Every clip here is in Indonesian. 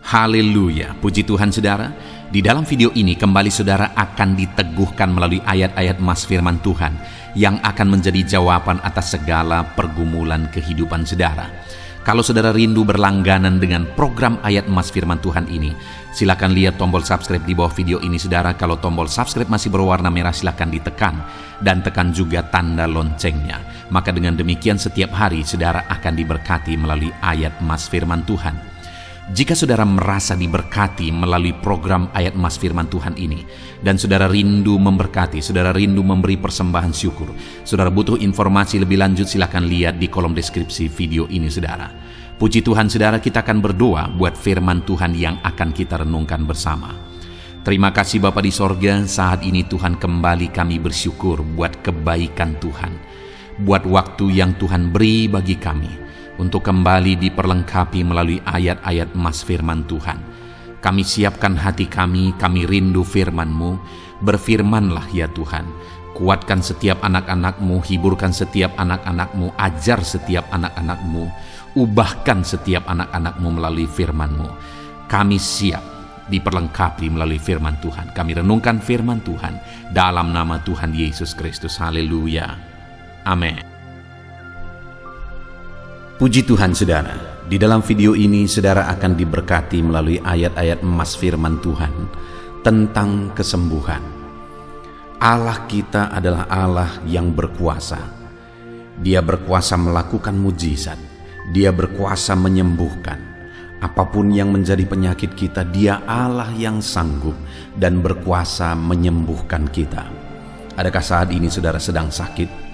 Haleluya, puji Tuhan saudara. Di dalam video ini kembali saudara akan diteguhkan melalui ayat-ayat emas firman Tuhan yang akan menjadi jawaban atas segala pergumulan kehidupan saudara. Kalau saudara rindu berlangganan dengan program ayat emas firman Tuhan ini, silakan lihat tombol subscribe di bawah video ini saudara. Kalau tombol subscribe masih berwarna merah, silakan ditekan dan tekan juga tanda loncengnya. Maka dengan demikian setiap hari saudara akan diberkati melalui ayat emas firman Tuhan. Jika saudara merasa diberkati melalui program ayat emas firman Tuhan ini, dan saudara rindu memberkati, saudara rindu memberi persembahan syukur, saudara butuh informasi lebih lanjut, silakan lihat di kolom deskripsi video ini saudara. Puji Tuhan saudara, kita akan berdoa buat firman Tuhan yang akan kita renungkan bersama. Terima kasih Bapa di sorga, saat ini Tuhan kembali kami bersyukur buat kebaikan Tuhan, buat waktu yang Tuhan beri bagi kami untuk kembali diperlengkapi melalui ayat-ayat emas firman Tuhan. Kami siapkan hati kami rindu firman-Mu. Berfirmanlah ya Tuhan. Kuatkan setiap anak-anak-Mu, hiburkan setiap anak-anak-Mu, ajar setiap anak-anak-Mu, ubahkan setiap anak-anak-Mu melalui firman-Mu. Kami siap diperlengkapi melalui firman Tuhan. Kami renungkan firman Tuhan dalam nama Tuhan Yesus Kristus. Haleluya. Amin. Puji Tuhan saudara, di dalam video ini saudara akan diberkati melalui ayat-ayat emas firman Tuhan tentang kesembuhan. Allah kita adalah Allah yang berkuasa. Dia berkuasa melakukan mujizat. Dia berkuasa menyembuhkan. Apapun yang menjadi penyakit kita, Dia Allah yang sanggup dan berkuasa menyembuhkan kita. Adakah saat ini saudara sedang sakit?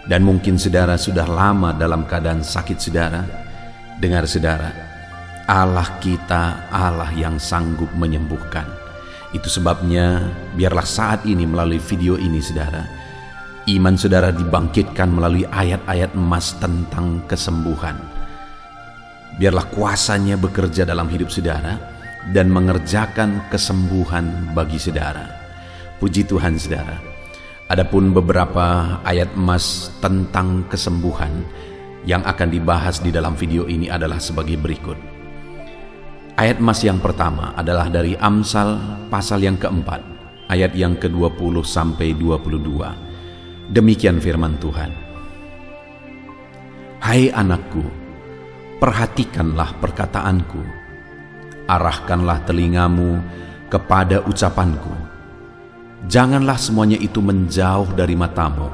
Dan mungkin saudara sudah lama dalam keadaan sakit saudara. Dengar saudara, Allah kita Allah yang sanggup menyembuhkan. Itu sebabnya biarlah saat ini melalui video ini saudara, iman saudara dibangkitkan melalui ayat-ayat emas tentang kesembuhan. Biarlah kuasanya bekerja dalam hidup saudara dan mengerjakan kesembuhan bagi saudara. Puji Tuhan saudara. Adapun beberapa ayat emas tentang kesembuhan yang akan dibahas di dalam video ini adalah sebagai berikut. Ayat emas yang pertama adalah dari Amsal pasal yang keempat, ayat yang ke-20 sampai 22. Demikian firman Tuhan. Hai anakku, perhatikanlah perkataanku, arahkanlah telingamu kepada ucapanku. Janganlah semuanya itu menjauh dari matamu,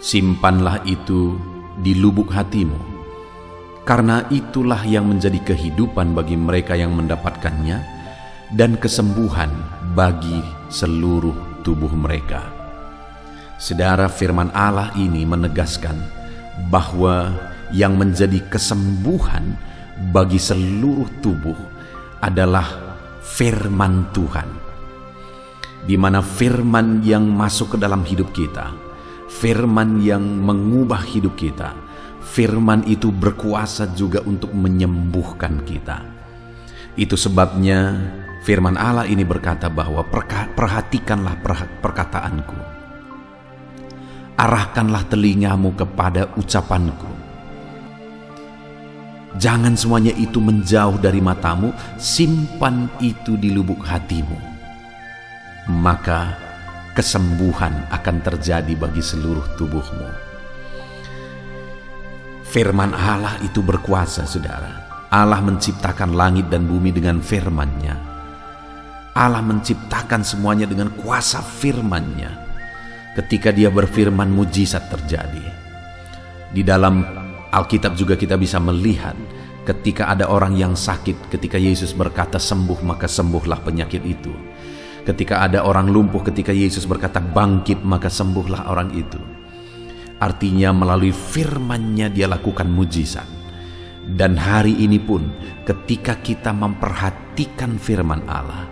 simpanlah itu di lubuk hatimu, karena itulah yang menjadi kehidupan bagi mereka yang mendapatkannya dan kesembuhan bagi seluruh tubuh mereka. Saudara, firman Allah ini menegaskan bahwa yang menjadi kesembuhan bagi seluruh tubuh adalah firman Tuhan. Di mana firman yang masuk ke dalam hidup kita, firman yang mengubah hidup kita, firman itu berkuasa juga untuk menyembuhkan kita. Itu sebabnya firman Allah ini berkata bahwa perhatikanlah perkataanku, arahkanlah telingamu kepada ucapanku. Jangan semuanya itu menjauh dari matamu, simpan itu di lubuk hatimu. Maka kesembuhan akan terjadi bagi seluruh tubuhmu. Firman Allah itu berkuasa saudara. Allah menciptakan langit dan bumi dengan firman-Nya. Allah menciptakan semuanya dengan kuasa firman-Nya. Ketika Dia berfirman, mujizat terjadi. Di dalam Alkitab juga kita bisa melihat ketika ada orang yang sakit, ketika Yesus berkata sembuh, maka sembuhlah penyakit itu. Ketika ada orang lumpuh, ketika Yesus berkata bangkit, maka sembuhlah orang itu. Artinya melalui firman-Nya Dia lakukan mujizat. Dan hari ini pun ketika kita memperhatikan firman Allah,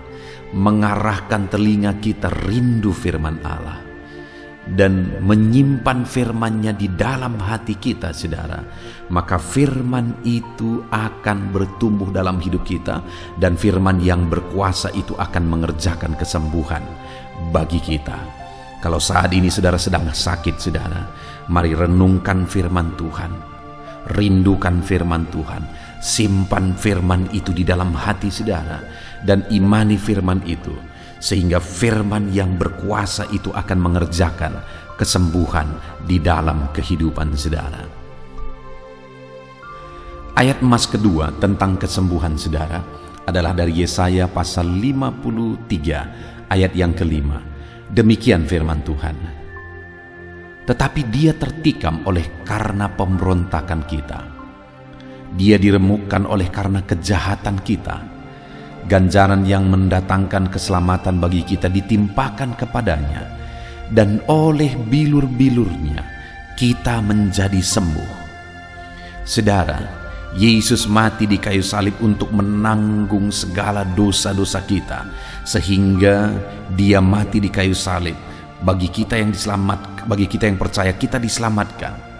mengarahkan telinga kita rindu firman Allah, dan menyimpan firman-Nya di dalam hati kita saudara, maka firman itu akan bertumbuh dalam hidup kita, dan firman yang berkuasa itu akan mengerjakan kesembuhan bagi kita. Kalau saat ini saudara sedang sakit saudara, mari renungkan firman Tuhan, rindukan firman Tuhan, Simpan firman itu di dalam hati saudara dan imani firman itu, sehingga firman yang berkuasa itu akan mengerjakan kesembuhan di dalam kehidupan saudara. Ayat emas kedua tentang kesembuhan saudara adalah dari Yesaya pasal 53 ayat yang kelima. Demikian firman Tuhan. Tetapi dia tertikam oleh karena pemberontakan kita. Dia diremukkan oleh karena kejahatan kita. Ganjaran yang mendatangkan keselamatan bagi kita ditimpakan kepadanya, dan oleh bilur-bilurnya kita menjadi sembuh. Saudara, Yesus mati di kayu salib untuk menanggung segala dosa-dosa kita, sehingga dia mati di kayu salib bagi kita yang bagi kita yang percaya, kita diselamatkan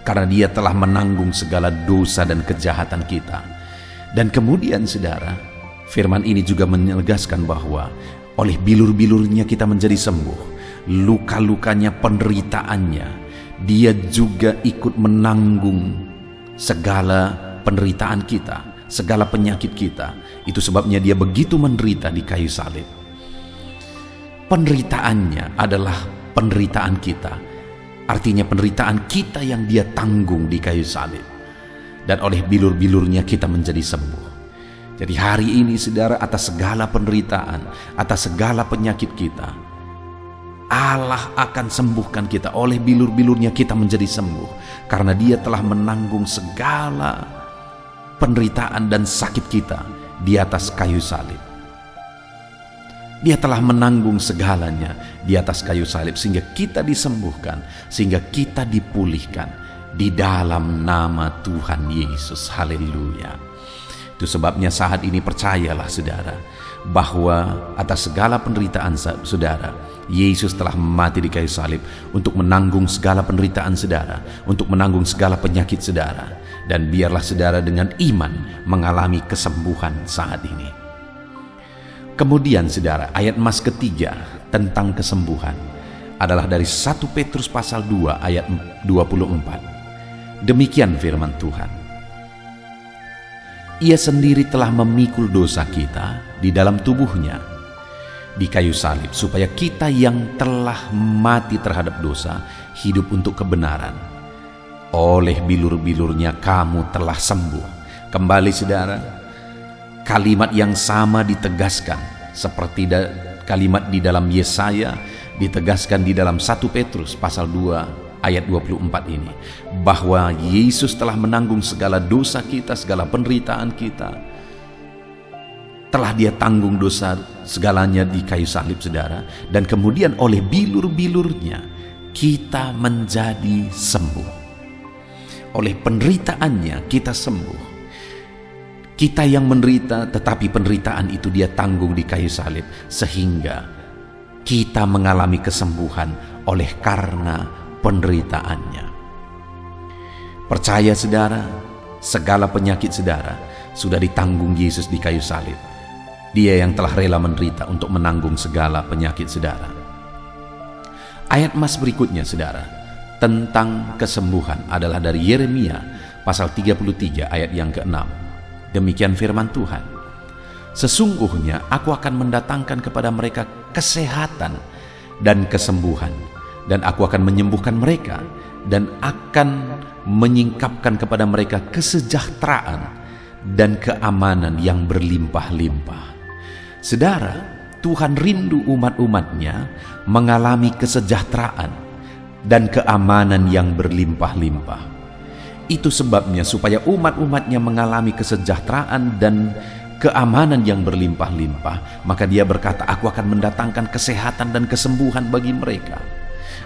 karena dia telah menanggung segala dosa dan kejahatan kita. Dan kemudian saudara, firman ini juga menegaskan bahwa oleh bilur-bilurnya kita menjadi sembuh. Luka-lukanya, penderitaannya, dia juga ikut menanggung segala penderitaan kita, segala penyakit kita. Itu sebabnya dia begitu menderita di kayu salib. Penderitaannya adalah penderitaan kita, artinya penderitaan kita yang dia tanggung di kayu salib, dan oleh bilur-bilurnya kita menjadi sembuh. Jadi hari ini saudara, atas segala penderitaan, atas segala penyakit kita, Allah akan sembuhkan kita. Oleh bilur-bilurnya kita menjadi sembuh, karena dia telah menanggung segala penderitaan dan sakit kita di atas kayu salib. Dia telah menanggung segalanya di atas kayu salib, sehingga kita disembuhkan, sehingga kita dipulihkan di dalam nama Tuhan Yesus. Haleluya. Itu sebabnya saat ini percayalah saudara, bahwa atas segala penderitaan saudara, Yesus telah mati di kayu salib untuk menanggung segala penderitaan saudara, untuk menanggung segala penyakit saudara. Dan biarlah saudara dengan iman mengalami kesembuhan saat ini. Kemudian saudara, ayat emas ketiga tentang kesembuhan adalah dari 1 Petrus pasal 2 ayat 24. Demikian firman Tuhan. Ia sendiri telah memikul dosa kita di dalam tubuhnya di kayu salib, supaya kita yang telah mati terhadap dosa hidup untuk kebenaran. Oleh bilur-bilurnya kamu telah sembuh. Kembali saudara, kalimat yang sama ditegaskan seperti kalimat di dalam Yesaya, ditegaskan di dalam 1 Petrus pasal 2 ayat 24 ini, bahwa Yesus telah menanggung segala dosa kita, segala penderitaan kita. Telah dia tanggung dosa segalanya di kayu salib saudara, dan kemudian oleh bilur-bilurnya kita menjadi sembuh. Oleh penderitaannya kita sembuh. Kita yang menderita, tetapi penderitaan itu dia tanggung di kayu salib, sehingga kita mengalami kesembuhan oleh karena penderitaannya. Percaya saudara, segala penyakit saudara sudah ditanggung Yesus di kayu salib. Dia yang telah rela menderita untuk menanggung segala penyakit saudara. Ayat emas berikutnya saudara, tentang kesembuhan adalah dari Yeremia pasal 33 ayat yang ke-6. Demikian firman Tuhan. Sesungguhnya aku akan mendatangkan kepada mereka kesehatan dan kesembuhan, dan aku akan menyembuhkan mereka, dan akan menyingkapkan kepada mereka kesejahteraan dan keamanan yang berlimpah-limpah. Saudara, Tuhan rindu umat-umatnya mengalami kesejahteraan dan keamanan yang berlimpah-limpah. Itu sebabnya supaya umat-umatnya mengalami kesejahteraan dan keamanan yang berlimpah-limpah, maka dia berkata, aku akan mendatangkan kesehatan dan kesembuhan bagi mereka.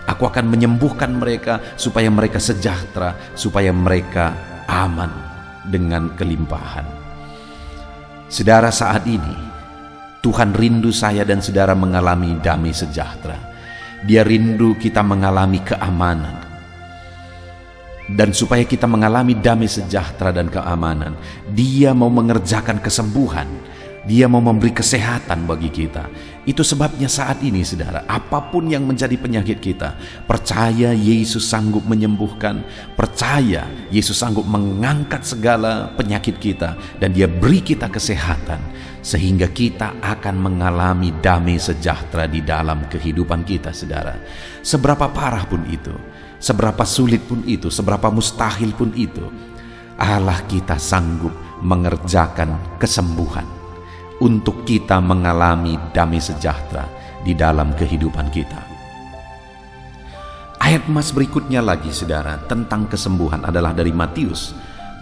Aku akan menyembuhkan mereka supaya mereka sejahtera, supaya mereka aman dengan kelimpahan. Saudara, saat ini Tuhan rindu saya dan saudara mengalami damai sejahtera. Dia rindu kita mengalami keamanan. Dan supaya kita mengalami damai sejahtera dan keamanan, dia mau mengerjakan kesembuhan Dia mau memberi kesehatan bagi kita. Itu sebabnya saat ini saudara, apapun yang menjadi penyakit kita, percaya Yesus sanggup menyembuhkan, percaya Yesus sanggup mengangkat segala penyakit kita, dan Dia beri kita kesehatan, sehingga kita akan mengalami damai sejahtera di dalam kehidupan kita saudara. Seberapa parah pun itu, seberapa sulit pun itu, seberapa mustahil pun itu, Allah kita sanggup mengerjakan kesembuhan untuk kita mengalami damai sejahtera di dalam kehidupan kita. Ayat emas berikutnya lagi saudara tentang kesembuhan adalah dari Matius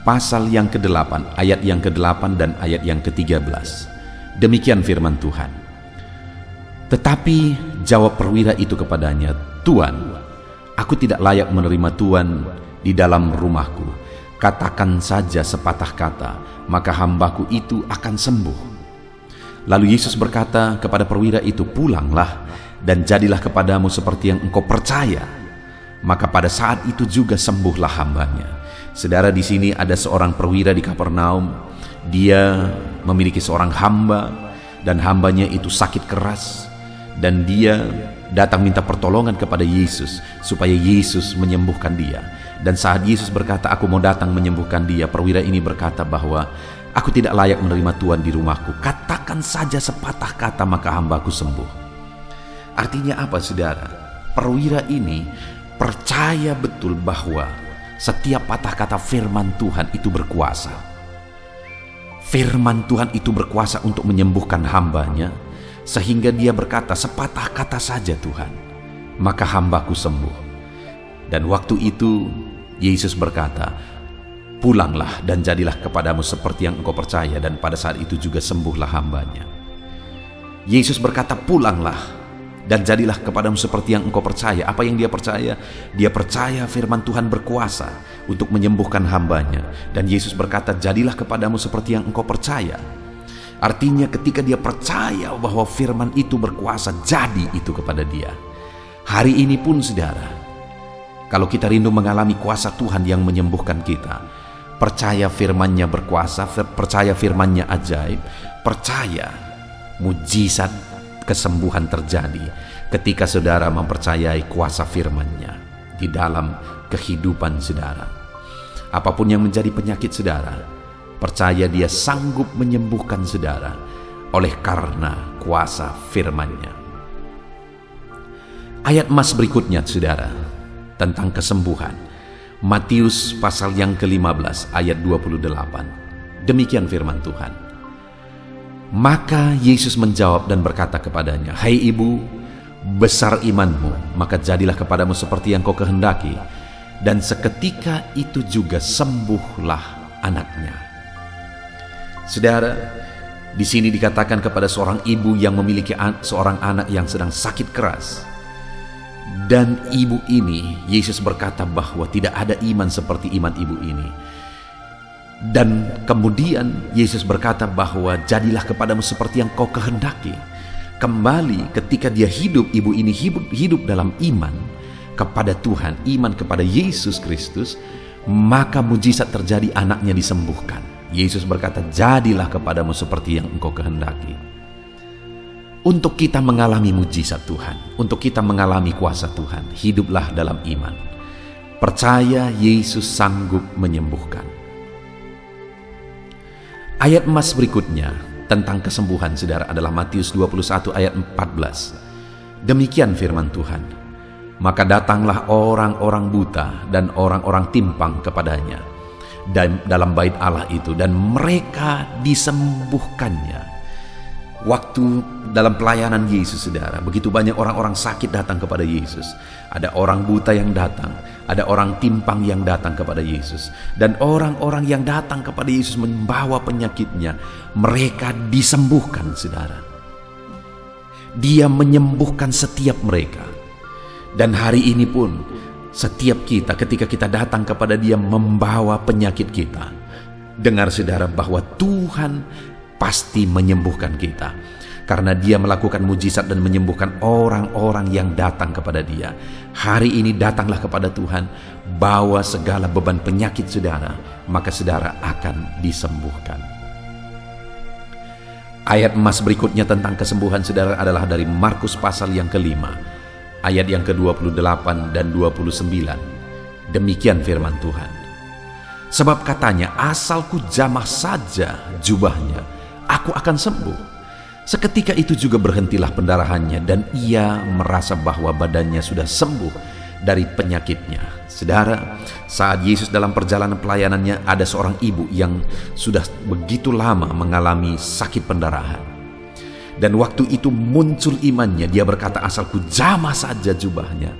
pasal yang ke-8, ayat yang ke-8 dan ayat yang ke-13. Demikian firman Tuhan. Tetapi jawab perwira itu kepadanya, "Tuan, aku tidak layak menerima Tuan di dalam rumahku. Katakan saja sepatah kata, maka hambaku itu akan sembuh." Lalu Yesus berkata kepada perwira itu, "Pulanglah dan jadilah kepadamu seperti yang engkau percaya." Maka pada saat itu juga sembuhlah hambanya. Saudara, di sini ada seorang perwira di Kapernaum. Dia memiliki seorang hamba, dan hambanya itu sakit keras, dan dia datang minta pertolongan kepada Yesus supaya Yesus menyembuhkan dia. Dan saat Yesus berkata, "Aku mau datang menyembuhkan dia," perwira ini berkata bahwa, "Aku tidak layak menerima Tuhan di rumahku. Katakan saja sepatah kata, maka hambaku sembuh." Artinya apa saudara? Perwira ini percaya betul bahwa setiap patah kata firman Tuhan itu berkuasa. Firman Tuhan itu berkuasa untuk menyembuhkan hambanya, sehingga dia berkata, "Sepatah kata saja Tuhan, maka hambaku sembuh." Dan waktu itu Yesus berkata, "Pulanglah dan jadilah kepadamu seperti yang engkau percaya," dan pada saat itu juga sembuhlah hambanya. Yesus berkata, "Pulanglah dan jadilah kepadamu seperti yang engkau percaya." Apa yang dia percaya? Dia percaya firman Tuhan berkuasa untuk menyembuhkan hambanya. Dan Yesus berkata, "Jadilah kepadamu seperti yang engkau percaya." Artinya ketika dia percaya bahwa firman itu berkuasa, jadi itu kepada dia. Hari ini pun saudara, kalau kita rindu mengalami kuasa Tuhan yang menyembuhkan kita, percaya firman-Nya berkuasa, percaya firman-Nya ajaib, percaya mujizat kesembuhan terjadi ketika saudara mempercayai kuasa firman-Nya di dalam kehidupan saudara. Apapun yang menjadi penyakit saudara, percaya Dia sanggup menyembuhkan saudara oleh karena kuasa firman-Nya. Ayat emas berikutnya saudara tentang kesembuhan. Matius pasal yang ke-15 ayat 28. Demikian firman Tuhan. Maka Yesus menjawab dan berkata kepadanya, "Hai ibu, besar imanmu, maka jadilah kepadamu seperti yang kau kehendaki." Dan seketika itu juga sembuhlah anaknya. Saudara, di sini dikatakan kepada seorang ibu yang memiliki seorang anak yang sedang sakit keras. Dan ibu ini, Yesus berkata bahwa tidak ada iman seperti iman ibu ini. Dan kemudian Yesus berkata bahwa jadilah kepadamu seperti yang kau kehendaki. Kembali ketika dia hidup, ibu ini hidup dalam iman kepada Tuhan, iman kepada Yesus Kristus, maka mujizat terjadi, anaknya disembuhkan. Yesus berkata, "Jadilah kepadamu seperti yang engkau kehendaki." Untuk kita mengalami mujizat Tuhan, untuk kita mengalami kuasa Tuhan, hiduplah dalam iman. Percaya Yesus sanggup menyembuhkan. Ayat emas berikutnya tentang kesembuhan saudara adalah Matius 21 ayat 14. Demikian firman Tuhan. Maka datanglah orang-orang buta dan orang-orang timpang kepadanya dalam bait Allah itu, dan mereka disembuhkannya. Waktu dalam pelayanan Yesus saudara, begitu banyak orang-orang sakit datang kepada Yesus. Ada orang buta yang datang, ada orang timpang yang datang kepada Yesus. Dan orang-orang yang datang kepada Yesus membawa penyakitnya, mereka disembuhkan saudara. Dia menyembuhkan setiap mereka. Dan hari ini pun setiap kita ketika kita datang kepada Dia membawa penyakit kita, dengar saudara bahwa Tuhan pasti menyembuhkan kita, karena Dia melakukan mujizat dan menyembuhkan orang-orang yang datang kepada Dia. Hari ini datanglah kepada Tuhan, bawa segala beban penyakit saudara, maka saudara akan disembuhkan. Ayat emas berikutnya tentang kesembuhan saudara adalah dari Markus pasal yang ke-5, ayat yang ke-28 dan 29. Demikian firman Tuhan. Sebab katanya, asalku jamah saja jubahnya, aku akan sembuh. Seketika itu juga berhentilah pendarahannya dan ia merasa bahwa badannya sudah sembuh dari penyakitnya. Saudara, saat Yesus dalam perjalanan pelayanannya, ada seorang ibu yang sudah begitu lama mengalami sakit pendarahan. Dan waktu itu muncul imannya, dia berkata, asalku jamah saja jubahnya,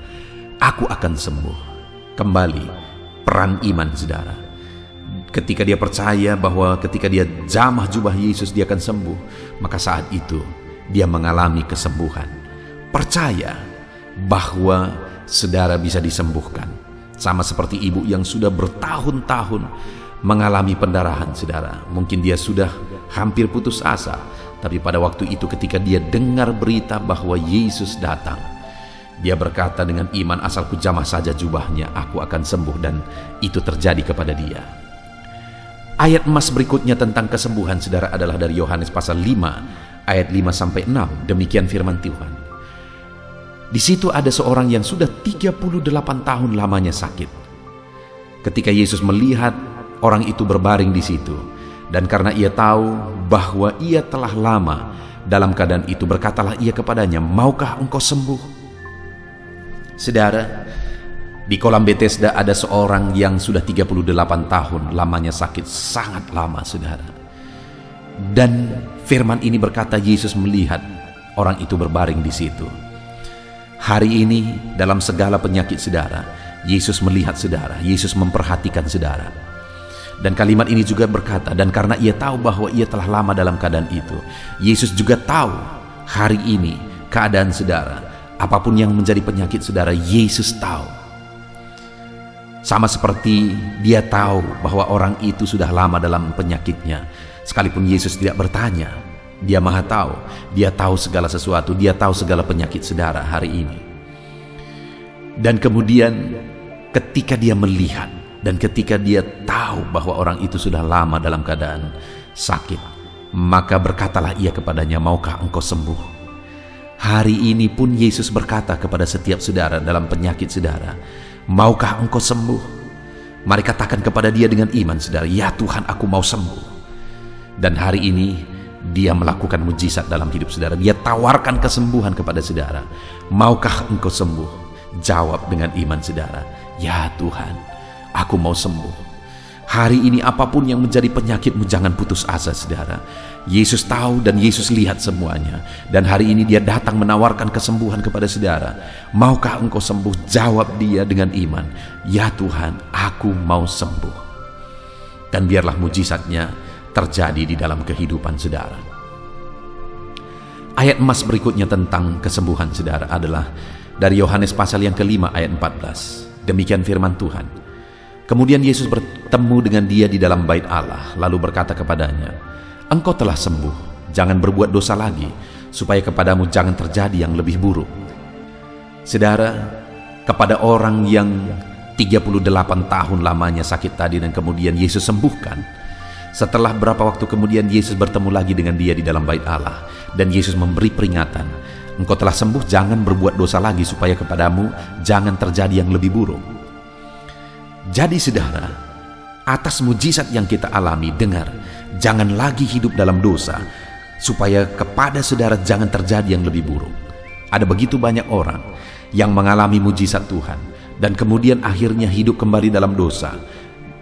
aku akan sembuh. Kembali, peran iman saudara. Ketika dia percaya bahwa ketika dia jamah jubah Yesus dia akan sembuh, maka saat itu dia mengalami kesembuhan. Percaya bahwa saudara bisa disembuhkan. Sama seperti ibu yang sudah bertahun-tahun mengalami pendarahan saudara. Mungkin dia sudah hampir putus asa, tapi pada waktu itu ketika dia dengar berita bahwa Yesus datang, dia berkata dengan iman, asalku jamah saja jubahnya, aku akan sembuh. Dan itu terjadi kepada dia. Ayat emas berikutnya tentang kesembuhan saudara adalah dari Yohanes pasal 5 ayat 5-6. Demikian firman Tuhan. Di situ ada seorang yang sudah 38 tahun lamanya sakit. Ketika Yesus melihat orang itu berbaring di situ, dan karena ia tahu bahwa ia telah lama dalam keadaan itu, berkatalah ia kepadanya, maukah engkau sembuh? Saudara, di kolam Bethesda ada seorang yang sudah 38 tahun lamanya sakit, sangat lama saudara. Dan firman ini berkata, Yesus melihat orang itu berbaring di situ. Hari ini dalam segala penyakit saudara, Yesus melihat saudara, Yesus memperhatikan saudara. Dan kalimat ini juga berkata, dan karena ia tahu bahwa ia telah lama dalam keadaan itu, Yesus juga tahu hari ini keadaan saudara. Apapun yang menjadi penyakit saudara, Yesus tahu. Sama seperti dia tahu bahwa orang itu sudah lama dalam penyakitnya. Sekalipun Yesus tidak bertanya, dia maha tahu. Dia tahu segala sesuatu, dia tahu segala penyakit saudara hari ini. Dan kemudian ketika dia melihat dan ketika dia tahu bahwa orang itu sudah lama dalam keadaan sakit, maka berkatalah ia kepadanya, maukah engkau sembuh? Hari ini pun Yesus berkata kepada setiap saudara dalam penyakit saudara, maukah engkau sembuh? Mari katakan kepada dia dengan iman saudara, ya Tuhan, aku mau sembuh. Dan hari ini dia melakukan mujizat dalam hidup saudara. Dia tawarkan kesembuhan kepada saudara. Maukah engkau sembuh? Jawab dengan iman saudara, ya Tuhan, aku mau sembuh. Hari ini apapun yang menjadi penyakitmu, jangan putus asa saudara. Yesus tahu dan Yesus lihat semuanya. Dan hari ini dia datang menawarkan kesembuhan kepada saudara. Maukah engkau sembuh? Jawab dia dengan iman, ya Tuhan, aku mau sembuh. Dan biarlah mujizatnya terjadi di dalam kehidupan saudara. Ayat emas berikutnya tentang kesembuhan saudara adalah dari Yohanes pasal yang ke-5 ayat 14. Demikian firman Tuhan. Kemudian Yesus bertemu dengan dia di dalam bait Allah, lalu berkata kepadanya, engkau telah sembuh, jangan berbuat dosa lagi, supaya kepadamu jangan terjadi yang lebih buruk. Saudara, kepada orang yang 38 tahun lamanya sakit tadi dan kemudian Yesus sembuhkan, setelah berapa waktu kemudian Yesus bertemu lagi dengan dia di dalam bait Allah, dan Yesus memberi peringatan, engkau telah sembuh, jangan berbuat dosa lagi, supaya kepadamu jangan terjadi yang lebih buruk. Jadi saudara, atas mujizat yang kita alami, dengar, jangan lagi hidup dalam dosa, supaya kepada saudara jangan terjadi yang lebih buruk. Ada begitu banyak orang yang mengalami mujizat Tuhan, dan kemudian akhirnya hidup kembali dalam dosa,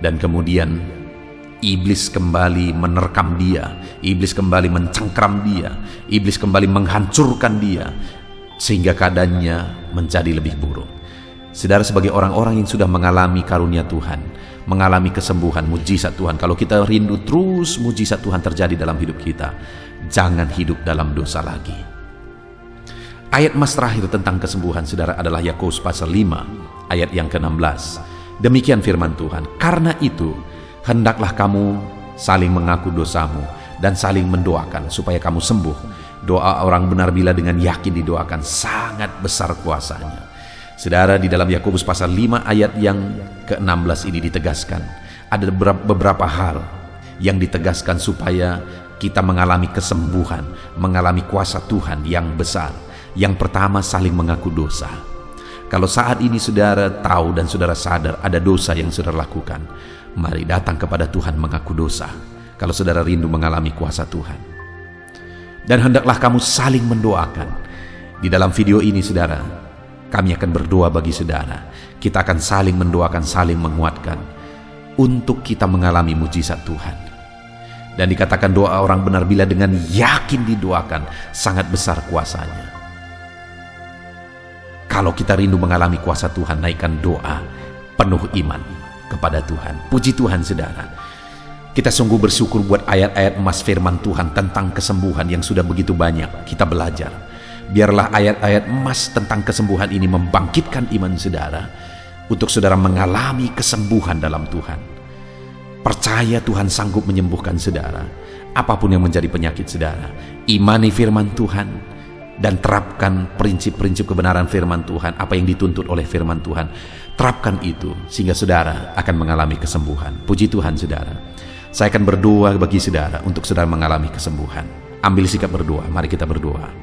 dan kemudian iblis kembali menerkam dia, iblis kembali mencengkram dia, iblis kembali menghancurkan dia, sehingga keadaannya menjadi lebih buruk. Saudara, sebagai orang-orang yang sudah mengalami karunia Tuhan, mengalami kesembuhan, mujizat Tuhan, kalau kita rindu terus mujizat Tuhan terjadi dalam hidup kita, jangan hidup dalam dosa lagi. Ayat emas terakhir tentang kesembuhan saudara adalah Yakobus pasal 5 ayat yang ke-16. Demikian firman Tuhan, karena itu hendaklah kamu saling mengaku dosamu dan saling mendoakan supaya kamu sembuh. Doa orang benar bila dengan yakin didoakan sangat besar kuasanya. Saudara, di dalam Yakobus pasal 5 ayat yang ke-16 ini ditegaskan, ada beberapa hal yang ditegaskan supaya kita mengalami kesembuhan, mengalami kuasa Tuhan yang besar. Yang pertama, saling mengaku dosa. Kalau saat ini saudara tahu dan saudara sadar ada dosa yang saudara lakukan, mari datang kepada Tuhan mengaku dosa. Kalau saudara rindu mengalami kuasa Tuhan. Dan hendaklah kamu saling mendoakan. Di dalam video ini saudara, kami akan berdoa bagi saudara. Kita akan saling mendoakan, saling menguatkan untuk kita mengalami mujizat Tuhan. Dan dikatakan doa orang benar bila dengan yakin didoakan, sangat besar kuasanya. Kalau kita rindu mengalami kuasa Tuhan, naikkan doa penuh iman kepada Tuhan. Puji Tuhan saudara. Kita sungguh bersyukur buat ayat-ayat emas firman Tuhan tentang kesembuhan yang sudah begitu banyak kita belajar. Biarlah ayat-ayat emas tentang kesembuhan ini membangkitkan iman saudara untuk saudara mengalami kesembuhan dalam Tuhan. Percaya Tuhan sanggup menyembuhkan saudara, apapun yang menjadi penyakit saudara. Imani firman Tuhan dan terapkan prinsip-prinsip kebenaran firman Tuhan, apa yang dituntut oleh firman Tuhan. Terapkan itu sehingga saudara akan mengalami kesembuhan. Puji Tuhan saudara. Saya akan berdoa bagi saudara untuk saudara mengalami kesembuhan. Ambil sikap berdoa, mari kita berdoa.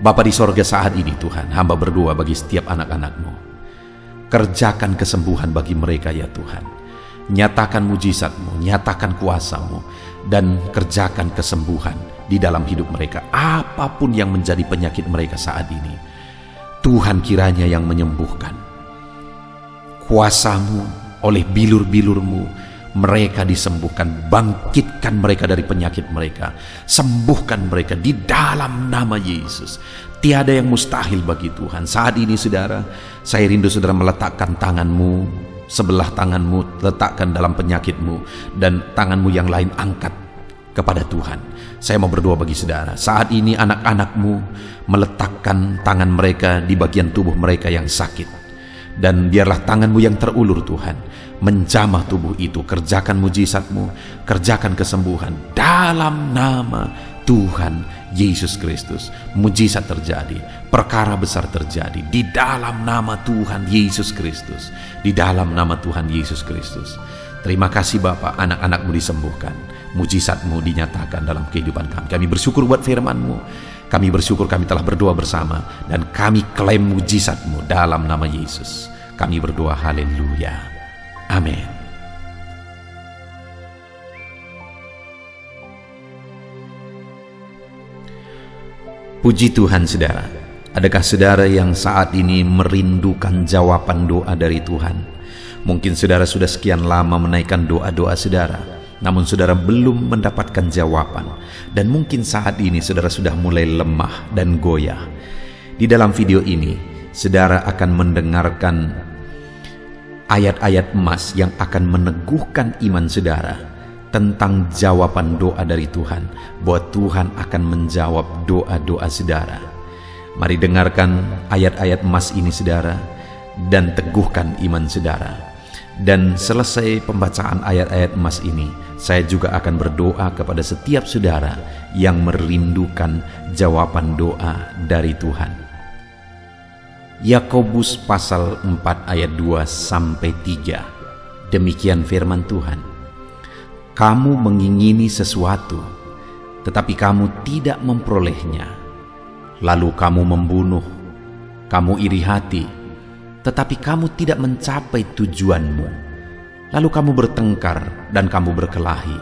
Bapa di sorga, saat ini Tuhan, hamba berdoa bagi setiap anak-anak-Mu. Kerjakan kesembuhan bagi mereka ya Tuhan. Nyatakan mujizat-Mu, nyatakan kuasa-Mu, dan kerjakan kesembuhan di dalam hidup mereka. Apapun yang menjadi penyakit mereka saat ini, Tuhan kiranya yang menyembuhkan. Kuasa-Mu oleh bilur-bilur-Mu, mereka disembuhkan. Bangkitkan mereka dari penyakit mereka, sembuhkan mereka di dalam nama Yesus. Tiada yang mustahil bagi Tuhan. Saat ini saudara, saya rindu saudara meletakkan tanganmu, sebelah tanganmu letakkan dalam penyakitmu, dan tanganmu yang lain angkat kepada Tuhan. Saya mau berdoa bagi saudara. Saat ini anak-anakmu meletakkan tangan mereka di bagian tubuh mereka yang sakit, dan biarlah tanganmu yang terulur Tuhan menjamah tubuh itu. Kerjakan mujizat-Mu, kerjakan kesembuhan dalam nama Tuhan Yesus Kristus. Mujizat terjadi, perkara besar terjadi di dalam nama Tuhan Yesus Kristus, di dalam nama Tuhan Yesus Kristus. Terima kasih Bapa, anak-anak-Mu disembuhkan, mujizat-Mu dinyatakan dalam kehidupan kami. Kami bersyukur buat firman-Mu. Kami bersyukur kami telah berdoa bersama, dan kami klaim mujizat-Mu dalam nama Yesus. Kami berdoa, haleluya. Amin. Puji Tuhan saudara. Adakah saudara yang saat ini merindukan jawaban doa dari Tuhan? Mungkin saudara sudah sekian lama menaikkan doa-doa saudara, namun saudara belum mendapatkan jawaban. Dan mungkin saat ini saudara sudah mulai lemah dan goyah. Di dalam video ini, saudara akan mendengarkan ayat-ayat emas yang akan meneguhkan iman saudara tentang jawaban doa dari Tuhan, bahwa Tuhan akan menjawab doa-doa saudara. Mari dengarkan ayat-ayat emas ini saudara, dan teguhkan iman saudara. Dan selesai pembacaan ayat-ayat emas ini, saya juga akan berdoa kepada setiap saudara yang merindukan jawaban doa dari Tuhan. Yakobus pasal 4 ayat 2-3. Demikian firman Tuhan. Kamu mengingini sesuatu, tetapi kamu tidak memperolehnya. Lalu kamu membunuh, kamu iri hati, tetapi kamu tidak mencapai tujuanmu. Lalu kamu bertengkar dan kamu berkelahi.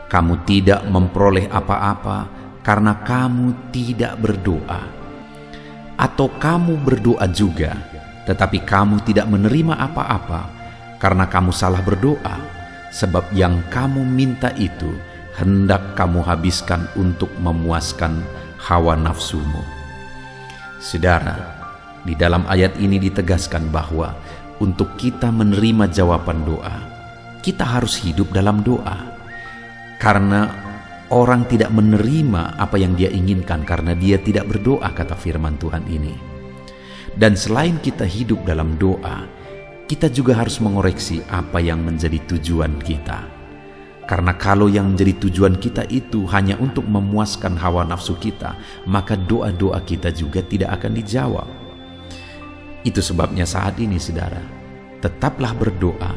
Kamu tidak memperoleh apa-apa karena kamu tidak berdoa. Atau kamu berdoa juga, tetapi kamu tidak menerima apa-apa karena kamu salah berdoa, sebab yang kamu minta itu hendak kamu habiskan untuk memuaskan hawa nafsumu. Saudara, di dalam ayat ini ditegaskan bahwa untuk kita menerima jawaban doa, kita harus hidup dalam doa. Karena orang tidak menerima apa yang dia inginkan karena dia tidak berdoa, kata firman Tuhan ini. Dan selain kita hidup dalam doa, kita juga harus mengoreksi apa yang menjadi tujuan kita. Karena kalau yang menjadi tujuan kita itu hanya untuk memuaskan hawa nafsu kita, maka doa-doa kita juga tidak akan dijawab. Itu sebabnya saat ini saudara, tetaplah berdoa,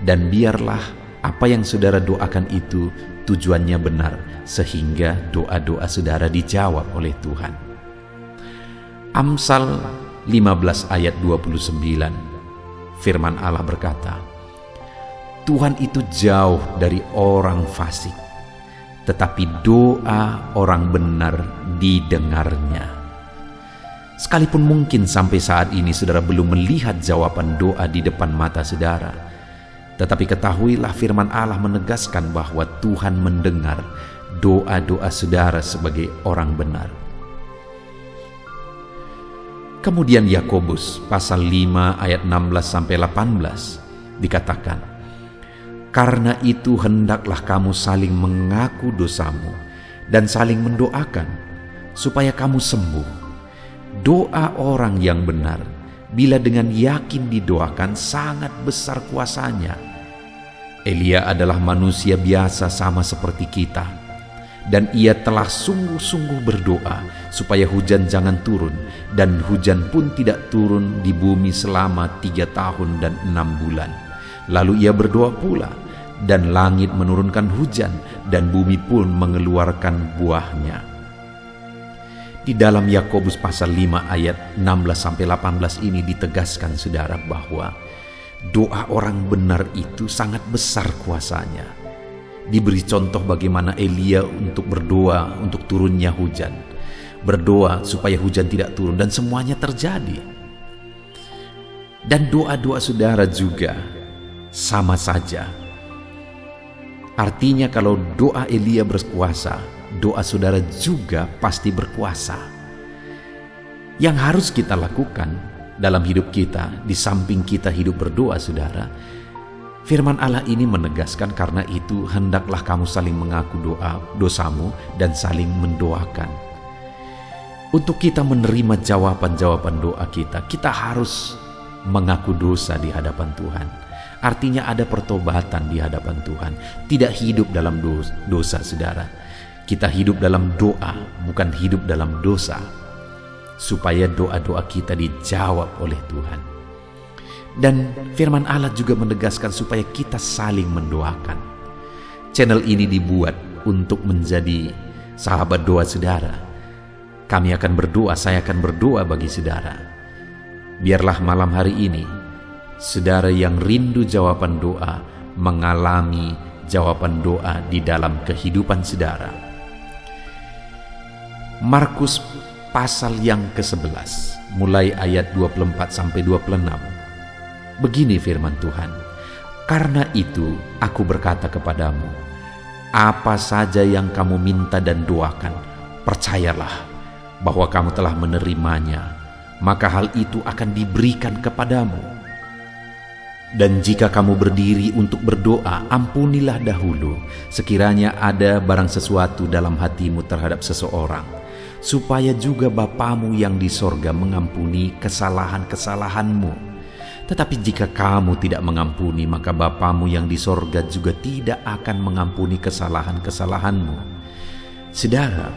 dan biarlah apa yang saudara doakan itu tujuannya benar, sehingga doa-doa saudara dijawab oleh Tuhan. Amsal 15 ayat 29, firman Allah berkata, Tuhan itu jauh dari orang fasik, tetapi doa orang benar didengarnya. Sekalipun mungkin sampai saat ini saudara belum melihat jawaban doa di depan mata saudara, tetapi ketahuilah firman Allah menegaskan bahwa Tuhan mendengar doa-doa saudara sebagai orang benar. Kemudian Yakobus pasal 5 ayat 16-18 dikatakan, karena itu hendaklah kamu saling mengaku dosamu dan saling mendoakan supaya kamu sembuh. Doa orang yang benar bila dengan yakin didoakan sangat besar kuasanya. Elia adalah manusia biasa sama seperti kita, dan ia telah sungguh-sungguh berdoa supaya hujan jangan turun, dan hujan pun tidak turun di bumi selama 3 tahun dan 6 bulan. Lalu ia berdoa pula, dan langit menurunkan hujan, dan bumi pun mengeluarkan buahnya. Di dalam Yakobus pasal 5 ayat 16-18 ini ditegaskan saudara bahwa doa orang benar itu sangat besar kuasanya. Diberi contoh bagaimana Elia untuk berdoa untuk turunnya hujan, berdoa supaya hujan tidak turun, dan semuanya terjadi. Dan doa-doa saudara juga sama saja. Artinya kalau doa Elia berkuasa, doa saudara juga pasti berkuasa. Yang harus kita lakukan dalam hidup kita, di samping kita hidup berdoa saudara, firman Allah ini menegaskan, karena itu hendaklah kamu saling mengaku dosamu dan saling mendoakan. Untuk kita menerima jawaban-jawaban doa kita harus mengaku dosa di hadapan Tuhan. Artinya ada pertobatan di hadapan Tuhan. Tidak hidup dalam dosa saudara. Kita hidup dalam doa, bukan hidup dalam dosa, supaya doa-doa kita dijawab oleh Tuhan. Dan firman Allah juga menegaskan supaya kita saling mendoakan. Channel ini dibuat untuk menjadi sahabat doa saudara. Kami akan berdoa, saya akan berdoa bagi saudara. Biarlah malam hari ini saudara yang rindu jawaban doa mengalami jawaban doa di dalam kehidupan saudara. Markus pasal yang ke-11 mulai ayat 24-26. Begini firman Tuhan, karena itu aku berkata kepadamu, apa saja yang kamu minta dan doakan, percayalah bahwa kamu telah menerimanya, maka hal itu akan diberikan kepadamu. Dan jika kamu berdiri untuk berdoa, ampunilah dahulu sekiranya ada barang sesuatu dalam hatimu terhadap seseorang, supaya juga Bapamu yang di sorga mengampuni kesalahan-kesalahanmu. Tetapi jika kamu tidak mengampuni, maka Bapamu yang di sorga juga tidak akan mengampuni kesalahan-kesalahanmu. Saudara,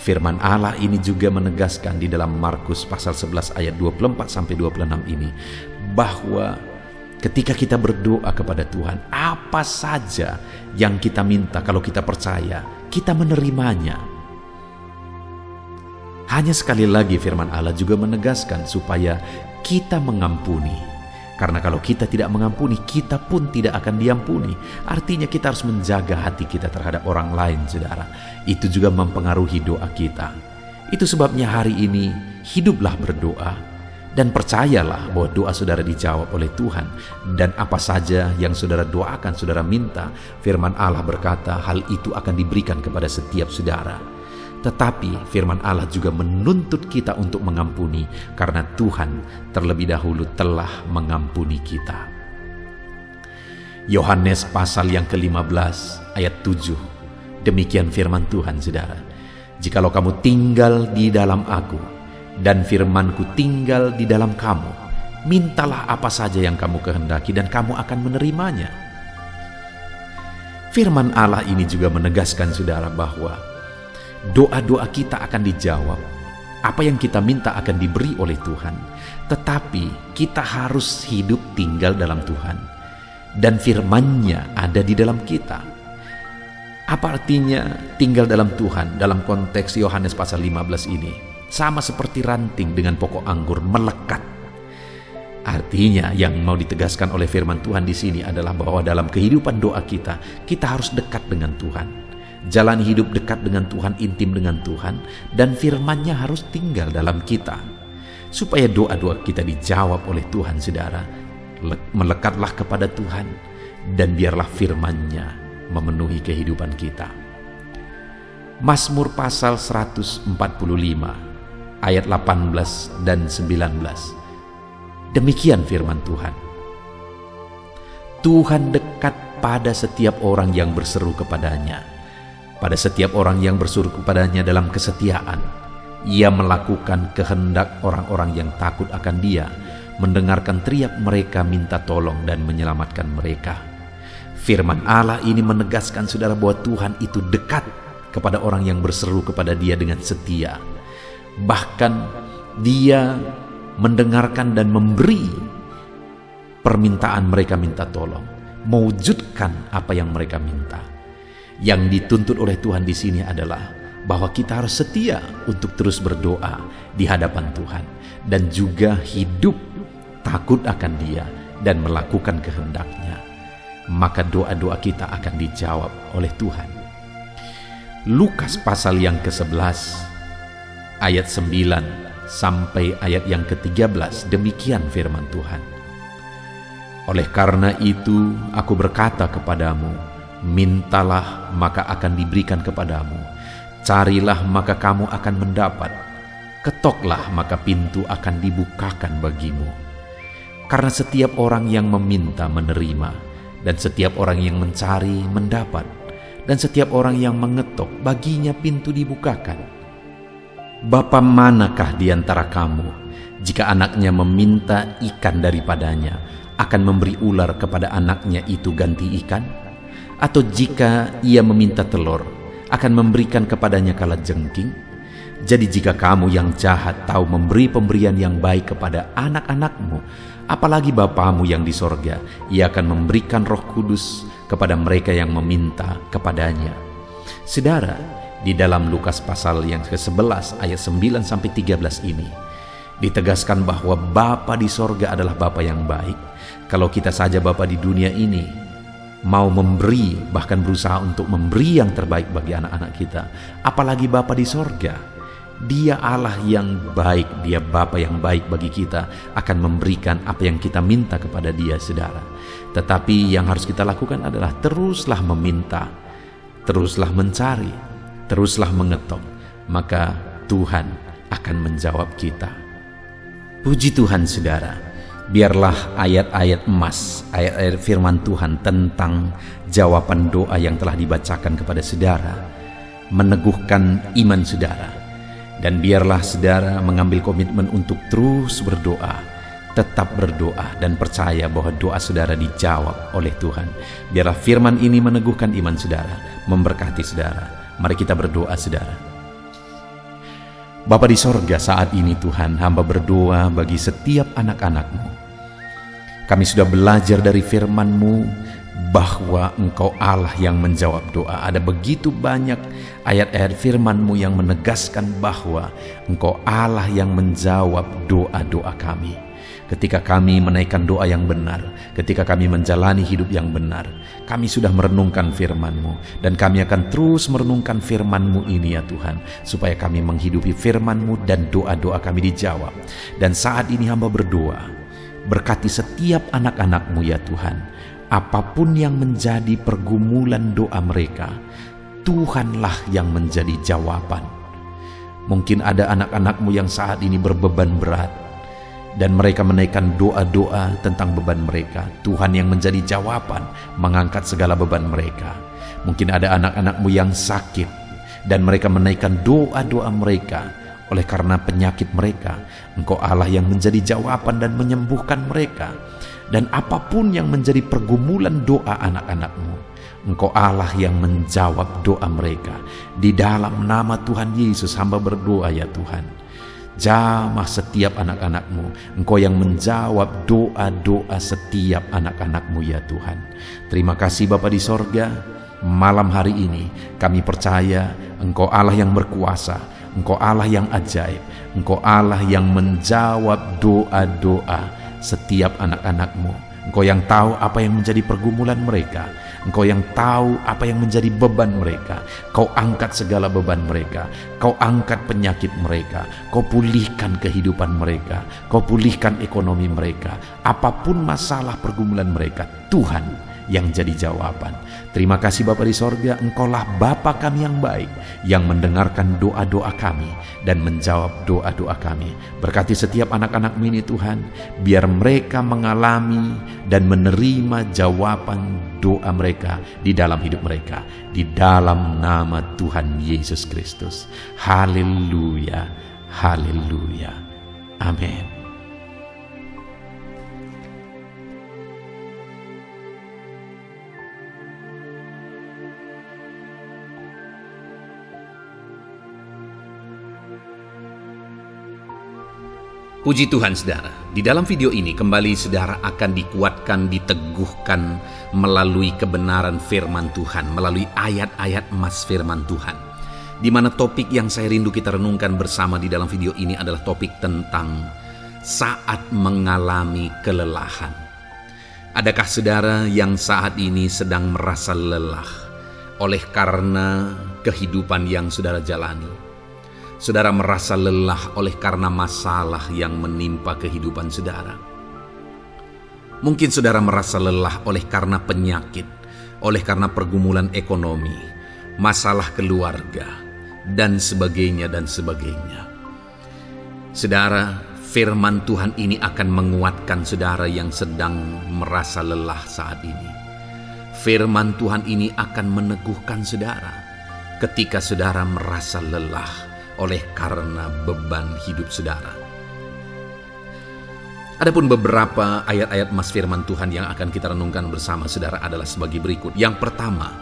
firman Allah ini juga menegaskan di dalam Markus pasal 11 ayat 24-26 ini, bahwa ketika kita berdoa kepada Tuhan, apa saja yang kita minta, kalau kita percaya, kita menerimanya. Hanya sekali lagi firman Allah juga menegaskan supaya kita mengampuni. Karena kalau kita tidak mengampuni, kita pun tidak akan diampuni. Artinya kita harus menjaga hati kita terhadap orang lain, saudara. Itu juga mempengaruhi doa kita. Itu sebabnya hari ini hiduplah berdoa, dan percayalah bahwa doa saudara dijawab oleh Tuhan. Dan apa saja yang saudara doakan, saudara minta, firman Allah berkata hal itu akan diberikan kepada setiap saudara. Tetapi firman Allah juga menuntut kita untuk mengampuni, karena Tuhan terlebih dahulu telah mengampuni kita. Yohanes pasal yang ke-15 ayat 7. Demikian firman Tuhan, saudara. Jikalau kamu tinggal di dalam aku, dan firmanku tinggal di dalam kamu, mintalah apa saja yang kamu kehendaki, dan kamu akan menerimanya. Firman Allah ini juga menegaskan, saudara, bahwa doa-doa kita akan dijawab. Apa yang kita minta akan diberi oleh Tuhan. Tetapi kita harus hidup tinggal dalam Tuhan, dan firman-Nya ada di dalam kita. Apa artinya tinggal dalam Tuhan dalam konteks Yohanes pasal 15 ini? Sama seperti ranting dengan pokok anggur melekat. Artinya yang mau ditegaskan oleh firman Tuhan di sini adalah bahwa dalam kehidupan doa kita harus dekat dengan Tuhan. Jalan hidup dekat dengan Tuhan, intim dengan Tuhan, dan firman-Nya harus tinggal dalam kita. Supaya doa-doa kita dijawab oleh Tuhan, saudara, melekatlah kepada Tuhan, dan biarlah firman-Nya memenuhi kehidupan kita. Mazmur pasal 145 ayat 18 dan 19. Demikian firman Tuhan. Tuhan dekat pada setiap orang yang berseru kepadanya, pada setiap orang yang berseru kepadanya dalam kesetiaan. Ia melakukan kehendak orang-orang yang takut akan Dia, mendengarkan teriak mereka minta tolong dan menyelamatkan mereka. Firman Allah ini menegaskan, saudara, bahwa Tuhan itu dekat kepada orang yang berseru kepada Dia dengan setia. Bahkan Dia mendengarkan dan memberi permintaan mereka minta tolong, mewujudkan apa yang mereka minta. Yang dituntut oleh Tuhan di sini adalah bahwa kita harus setia untuk terus berdoa di hadapan Tuhan dan juga hidup takut akan Dia dan melakukan kehendak-Nya. Maka doa-doa kita akan dijawab oleh Tuhan. Lukas pasal yang ke-11 ayat 9 sampai ayat yang ke-13, demikian firman Tuhan. Oleh karena itu aku berkata kepadamu, mintalah maka akan diberikan kepadamu, carilah maka kamu akan mendapat, ketoklah maka pintu akan dibukakan bagimu. Karena setiap orang yang meminta menerima, dan setiap orang yang mencari mendapat, dan setiap orang yang mengetok baginya pintu dibukakan. Bapa manakah di antara kamu, jika anaknya meminta ikan daripadanya, akan memberi ular kepada anaknya itu ganti ikan? Atau jika ia meminta telur, akan memberikan kepadanya kalajengking? Jadi jika kamu yang jahat tahu memberi pemberian yang baik kepada anak-anakmu, apalagi Bapamu yang di sorga, Ia akan memberikan Roh Kudus kepada mereka yang meminta kepadanya. Saudara, di dalam Lukas pasal yang ke-11 ayat 9 sampai 13 ini ditegaskan bahwa Bapa di sorga adalah Bapa yang baik. Kalau kita saja Bapa di dunia ini mau memberi, bahkan berusaha untuk memberi yang terbaik bagi anak-anak kita, apalagi Bapa di sorga. Dia Allah yang baik, Dia Bapa yang baik bagi kita, akan memberikan apa yang kita minta kepada Dia, saudara. Tetapi yang harus kita lakukan adalah teruslah meminta, teruslah mencari, teruslah mengetok, maka Tuhan akan menjawab kita. Puji Tuhan, saudara. Biarlah ayat-ayat emas, ayat-ayat firman Tuhan tentang jawaban doa yang telah dibacakan kepada saudara meneguhkan iman saudara. Dan biarlah saudara mengambil komitmen untuk terus berdoa, tetap berdoa dan percaya bahwa doa saudara dijawab oleh Tuhan. Biarlah firman ini meneguhkan iman saudara, memberkati saudara. Mari kita berdoa, saudara. Bapa di sorga, saat ini Tuhan, hamba berdoa bagi setiap anak-anak-Mu. Kami sudah belajar dari firman-Mu bahwa Engkau Allah yang menjawab doa. Ada begitu banyak ayat-ayat firman-Mu yang menegaskan bahwa Engkau Allah yang menjawab doa-doa kami. Ketika kami menaikkan doa yang benar, ketika kami menjalani hidup yang benar, kami sudah merenungkan firman-Mu, dan kami akan terus merenungkan firman-Mu ini ya Tuhan, supaya kami menghidupi firman-Mu dan doa-doa kami dijawab. Dan saat ini hamba berdoa, berkati setiap anak-anak-Mu ya Tuhan, apapun yang menjadi pergumulan doa mereka, Tuhanlah yang menjadi jawaban. Mungkin ada anak-anak-Mu yang saat ini berbeban berat, dan mereka menaikkan doa-doa tentang beban mereka. Tuhan yang menjadi jawaban, mengangkat segala beban mereka. Mungkin ada anak-anak-Mu yang sakit, dan mereka menaikkan doa-doa mereka. Oleh karena penyakit mereka, Engkau Allah yang menjadi jawaban dan menyembuhkan mereka. Dan apapun yang menjadi pergumulan doa anak-anak-Mu, Engkau Allah yang menjawab doa mereka. Di dalam nama Tuhan Yesus hamba berdoa ya Tuhan, jamah setiap anak-anak-Mu. Engkau yang menjawab doa-doa setiap anak-anak-Mu ya Tuhan. Terima kasih Bapa di sorga. Malam hari ini kami percaya Engkau Allah yang berkuasa, Engkau Allah yang ajaib, Engkau Allah yang menjawab doa-doa setiap anak-anak-Mu. Engkau yang tahu apa yang menjadi pergumulan mereka, Engkau yang tahu apa yang menjadi beban mereka. Kau angkat segala beban mereka, Kau angkat penyakit mereka, Kau pulihkan kehidupan mereka, Kau pulihkan ekonomi mereka. Apapun masalah pergumulan mereka, Tuhan yang jadi jawaban. Terima kasih Bapa di sorga, Engkaulah Bapa kami yang baik, yang mendengarkan doa-doa kami dan menjawab doa-doa kami. Berkati setiap anak-anak-Mu ini Tuhan, biar mereka mengalami dan menerima jawaban doa mereka di dalam hidup mereka, di dalam nama Tuhan Yesus Kristus. Haleluya, haleluya, amin. Puji Tuhan saudara, di dalam video ini kembali saudara akan dikuatkan, diteguhkan melalui kebenaran firman Tuhan, melalui ayat-ayat emas firman Tuhan. Di mana topik yang saya rindu kita renungkan bersama di dalam video ini adalah topik tentang saat mengalami kelelahan. Adakah saudara yang saat ini sedang merasa lelah oleh karena kehidupan yang saudara jalani? Saudara merasa lelah oleh karena masalah yang menimpa kehidupan saudara. Mungkin saudara merasa lelah oleh karena penyakit, oleh karena pergumulan ekonomi, masalah keluarga, dan sebagainya dan sebagainya. Saudara, firman Tuhan ini akan menguatkan saudara yang sedang merasa lelah saat ini. Firman Tuhan ini akan meneguhkan saudara ketika saudara merasa lelah oleh karena beban hidup saudara. Adapun beberapa ayat-ayat emas firman Tuhan yang akan kita renungkan bersama saudara adalah sebagai berikut. Yang pertama,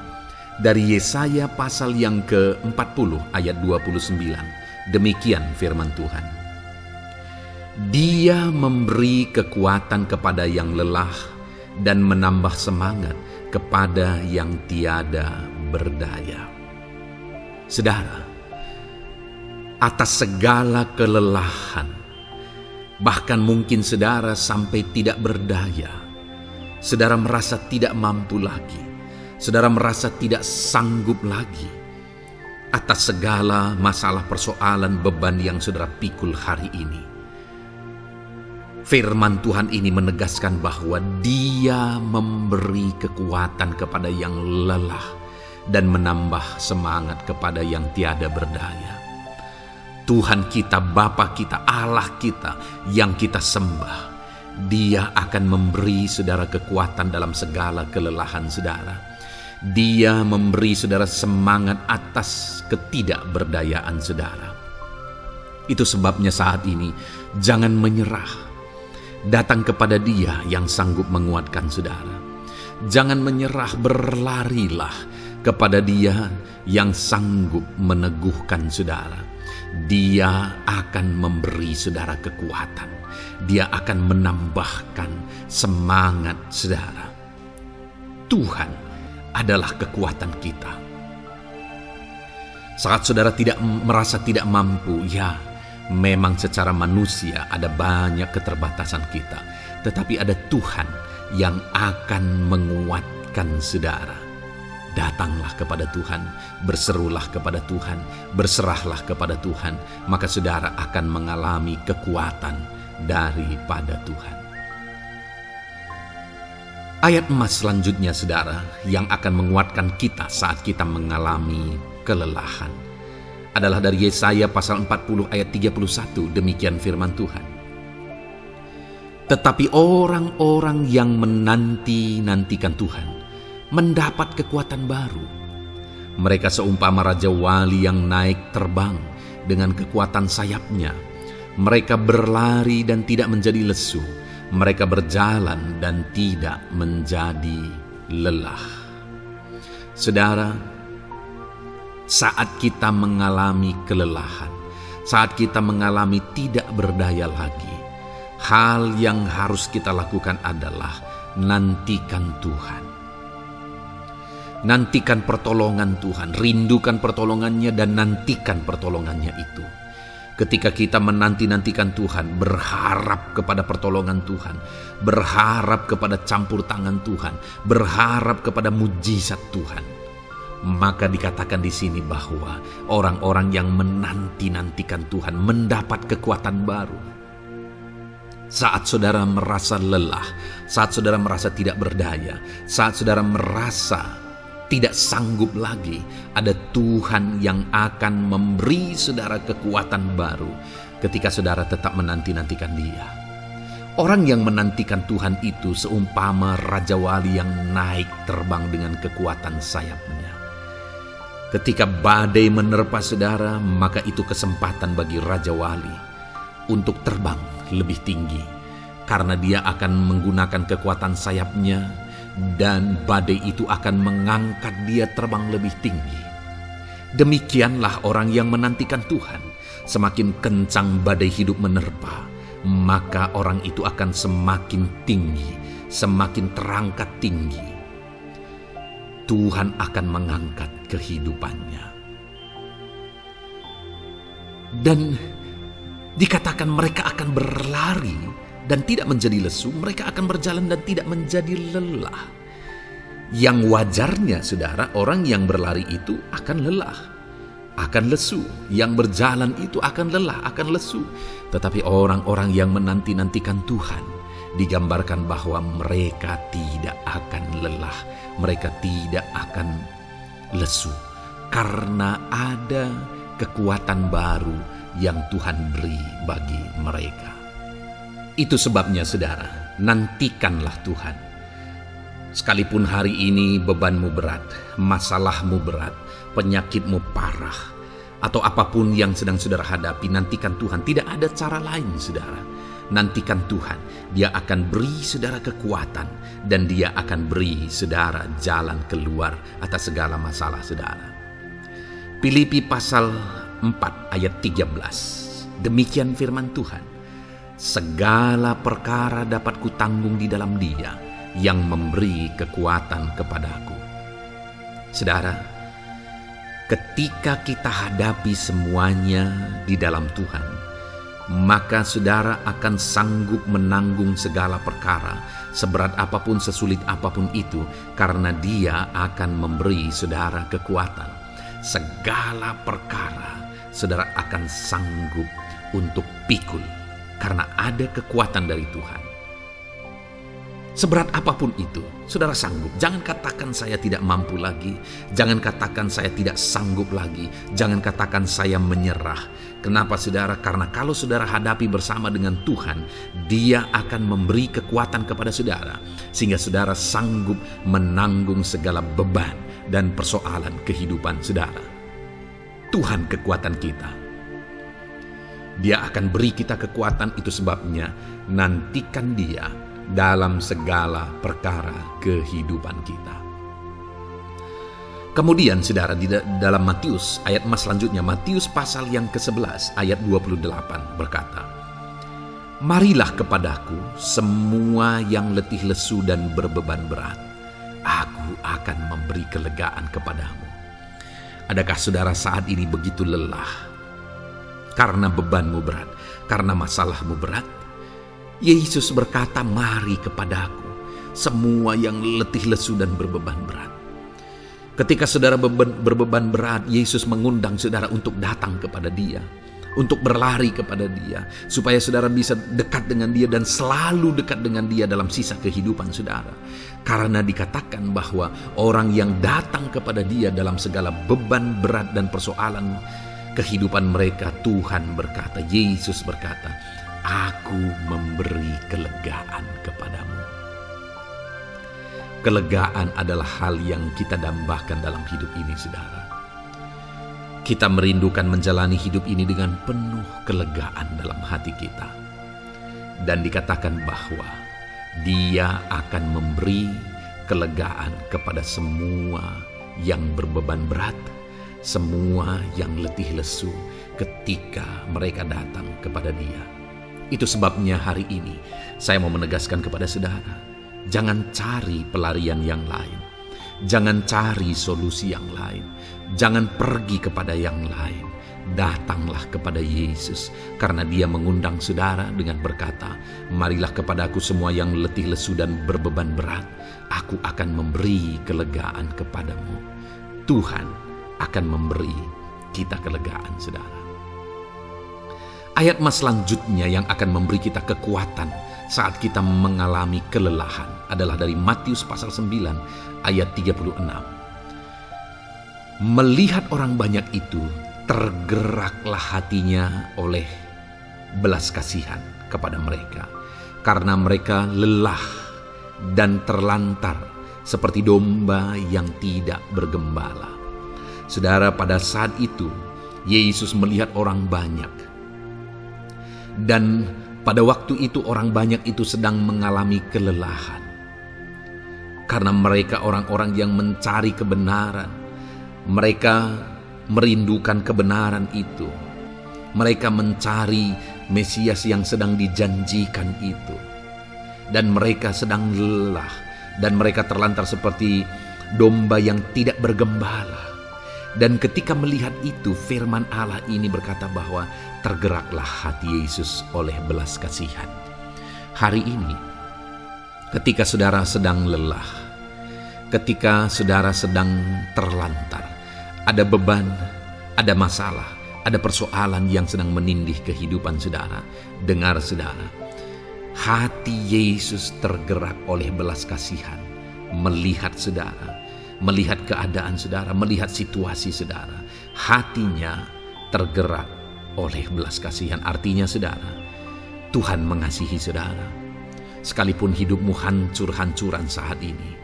dari Yesaya pasal yang ke-40 ayat 29. Demikian firman Tuhan. Dia memberi kekuatan kepada yang lelah dan menambah semangat kepada yang tiada berdaya. Saudara, atas segala kelelahan, bahkan mungkin saudara sampai tidak berdaya, saudara merasa tidak mampu lagi, saudara merasa tidak sanggup lagi atas segala masalah persoalan beban yang saudara pikul hari ini. Firman Tuhan ini menegaskan bahwa Dia memberi kekuatan kepada yang lelah dan menambah semangat kepada yang tiada berdaya. Tuhan kita, Bapa kita, Allah kita yang kita sembah, Dia akan memberi saudara kekuatan dalam segala kelelahan saudara. Dia memberi saudara semangat atas ketidakberdayaan saudara. Itu sebabnya saat ini jangan menyerah. Datang kepada Dia yang sanggup menguatkan saudara. Jangan menyerah, berlarilah kepada Dia yang sanggup meneguhkan saudara. Dia akan memberi saudara kekuatan. Dia akan menambahkan semangat saudara. Tuhan adalah kekuatan kita. Saat saudara merasa tidak mampu, ya memang secara manusia ada banyak keterbatasan kita. Tetapi ada Tuhan yang akan menguatkan saudara. Datanglah kepada Tuhan, berserulah kepada Tuhan, berserahlah kepada Tuhan, maka saudara akan mengalami kekuatan daripada Tuhan. Ayat emas selanjutnya saudara yang akan menguatkan kita saat kita mengalami kelelahan adalah dari Yesaya pasal 40 ayat 31. Demikian firman Tuhan. Tetapi orang-orang yang menanti-nantikan Tuhan mendapat kekuatan baru. Mereka seumpama Raja Wali yang naik terbang dengan kekuatan sayapnya. Mereka berlari dan tidak menjadi lesu. Mereka berjalan dan tidak menjadi lelah. Saudara, saat kita mengalami kelelahan, saat kita mengalami tidak berdaya lagi, hal yang harus kita lakukan adalah nantikan Tuhan. Nantikan pertolongan Tuhan, rindukan pertolongannya dan nantikan pertolongannya itu. Ketika kita menanti-nantikan Tuhan, berharap kepada pertolongan Tuhan, berharap kepada campur tangan Tuhan, berharap kepada mujizat Tuhan, maka dikatakan di sini bahwa orang-orang yang menanti-nantikan Tuhan mendapat kekuatan baru. Saat saudara merasa lelah, saat saudara merasa tidak berdaya, saat saudara merasa tidak sanggup lagi, ada Tuhan yang akan memberi saudara kekuatan baru ketika saudara tetap menanti-nantikan Dia. Orang yang menantikan Tuhan itu seumpama Raja Wali yang naik terbang dengan kekuatan sayapnya. Ketika badai menerpa saudara, maka itu kesempatan bagi Raja Wali untuk terbang lebih tinggi, karena dia akan menggunakan kekuatan sayapnya dan badai itu akan mengangkat dia terbang lebih tinggi. Demikianlah orang yang menantikan Tuhan. Semakin kencang badai hidup menerpa, maka orang itu akan semakin tinggi, semakin terangkat tinggi. Tuhan akan mengangkat kehidupannya. Dan dikatakan mereka akan berlari dan tidak menjadi lesu, mereka akan berjalan dan tidak menjadi lelah. Yang wajarnya, saudara, orang yang berlari itu akan lelah, akan lesu. Yang berjalan itu akan lelah, akan lesu. Tetapi orang-orang yang menanti-nantikan Tuhan, digambarkan bahwa mereka tidak akan lelah, mereka tidak akan lesu, karena ada kekuatan baru yang Tuhan beri bagi mereka. Itu sebabnya, saudara, nantikanlah Tuhan. Sekalipun hari ini bebanmu berat, masalahmu berat, penyakitmu parah, atau apapun yang sedang saudara hadapi, nantikan Tuhan. Tidak ada cara lain, saudara. Nantikan Tuhan. Dia akan beri saudara kekuatan, dan Dia akan beri saudara jalan keluar atas segala masalah saudara. Filipi pasal 4 ayat 13. Demikian firman Tuhan. Segala perkara dapat kutanggung di dalam Dia yang memberi kekuatan kepadaku. Saudara, ketika kita hadapi semuanya di dalam Tuhan, maka saudara akan sanggup menanggung segala perkara, seberat apapun, sesulit apapun itu, karena Dia akan memberi saudara kekuatan. Segala perkara saudara akan sanggup untuk pikul, karena ada kekuatan dari Tuhan. Seberat apapun itu, saudara sanggup. Jangan katakan saya tidak mampu lagi. Jangan katakan saya tidak sanggup lagi. Jangan katakan saya menyerah. Kenapa, saudara? Karena kalau saudara hadapi bersama dengan Tuhan, Dia akan memberi kekuatan kepada saudara, sehingga saudara sanggup menanggung segala beban dan persoalan kehidupan saudara. Tuhan kekuatan kita. Dia akan beri kita kekuatan, itu sebabnya nantikan Dia dalam segala perkara kehidupan kita. Kemudian saudara, di dalam Matius ayat selanjutnya, Matius pasal yang ke-11 ayat 28 berkata, "Marilah kepadaku semua yang letih lesu dan berbeban berat, aku akan memberi kelegaan kepadamu." Adakah saudara saat ini begitu lelah karena bebanmu berat, karena masalahmu berat? Yesus berkata, "Mari kepadaku semua yang letih lesu dan berbeban berat." Ketika saudara berbeban berat, Yesus mengundang saudara untuk datang kepada Dia, untuk berlari kepada Dia, supaya saudara bisa dekat dengan Dia dan selalu dekat dengan Dia dalam sisa kehidupan saudara. Karena dikatakan bahwa orang yang datang kepada Dia dalam segala beban berat dan persoalan kehidupan mereka, Tuhan berkata, Yesus berkata, "Aku memberi kelegaan kepadamu." Kelegaan adalah hal yang kita dambakan dalam hidup ini, saudara. Kita merindukan menjalani hidup ini dengan penuh kelegaan dalam hati kita. Dan dikatakan bahwa Dia akan memberi kelegaan kepada semua yang berbeban berat, semua yang letih lesu ketika mereka datang kepada Dia. Itu sebabnya hari ini saya mau menegaskan kepada saudara, jangan cari pelarian yang lain. Jangan cari solusi yang lain. Jangan pergi kepada yang lain. Datanglah kepada Yesus, karena Dia mengundang saudara dengan berkata, "Marilah kepadaku semua yang letih lesu dan berbeban berat, aku akan memberi kelegaan kepadamu." Tuhan akan memberi kita kelegaan, saudara. Ayat mas selanjutnya yang akan memberi kita kekuatan saat kita mengalami kelelahan adalah dari Matius pasal 9 ayat 36. Melihat orang banyak itu, tergeraklah hatinya oleh belas kasihan kepada mereka, karena mereka lelah dan terlantar seperti domba yang tidak bergembala. Saudara, pada saat itu Yesus melihat orang banyak, dan pada waktu itu orang banyak itu sedang mengalami kelelahan, karena mereka orang-orang yang mencari kebenaran. Mereka merindukan kebenaran itu. Mereka mencari Mesias yang sedang dijanjikan itu. Dan mereka sedang lelah. Dan mereka terlantar seperti domba yang tidak bergembala. Dan ketika melihat itu, firman Allah ini berkata bahwa tergeraklah hati Yesus oleh belas kasihan. Hari ini, ketika saudara sedang lelah, ketika saudara sedang terlantar, ada beban, ada masalah, ada persoalan yang sedang menindih kehidupan saudara. Dengar saudara, hati Yesus tergerak oleh belas kasihan, melihat saudara, melihat keadaan saudara, melihat situasi saudara. Hatinya tergerak oleh belas kasihan. Artinya saudara, Tuhan mengasihi saudara. Sekalipun hidupmu hancur-hancuran saat ini,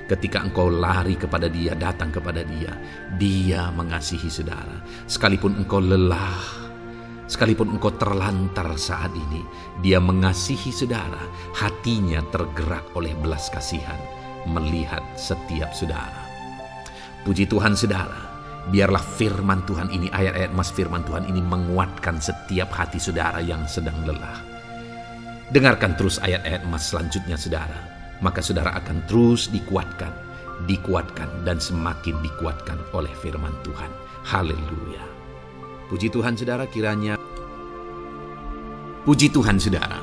ketika engkau lari kepada Dia, datang kepada Dia, Dia mengasihi saudara. Sekalipun engkau lelah, sekalipun engkau terlantar saat ini, Dia mengasihi saudara. Hatinya tergerak oleh belas kasihan melihat setiap saudara. Puji Tuhan saudara, biarlah firman Tuhan ini, ayat-ayat mas firman Tuhan ini menguatkan setiap hati saudara yang sedang lelah. Dengarkan terus ayat-ayat mas selanjutnya saudara. Maka saudara akan terus dikuatkan, dan semakin dikuatkan oleh firman Tuhan. Haleluya. Puji Tuhan saudara, kiranya. Puji Tuhan saudara,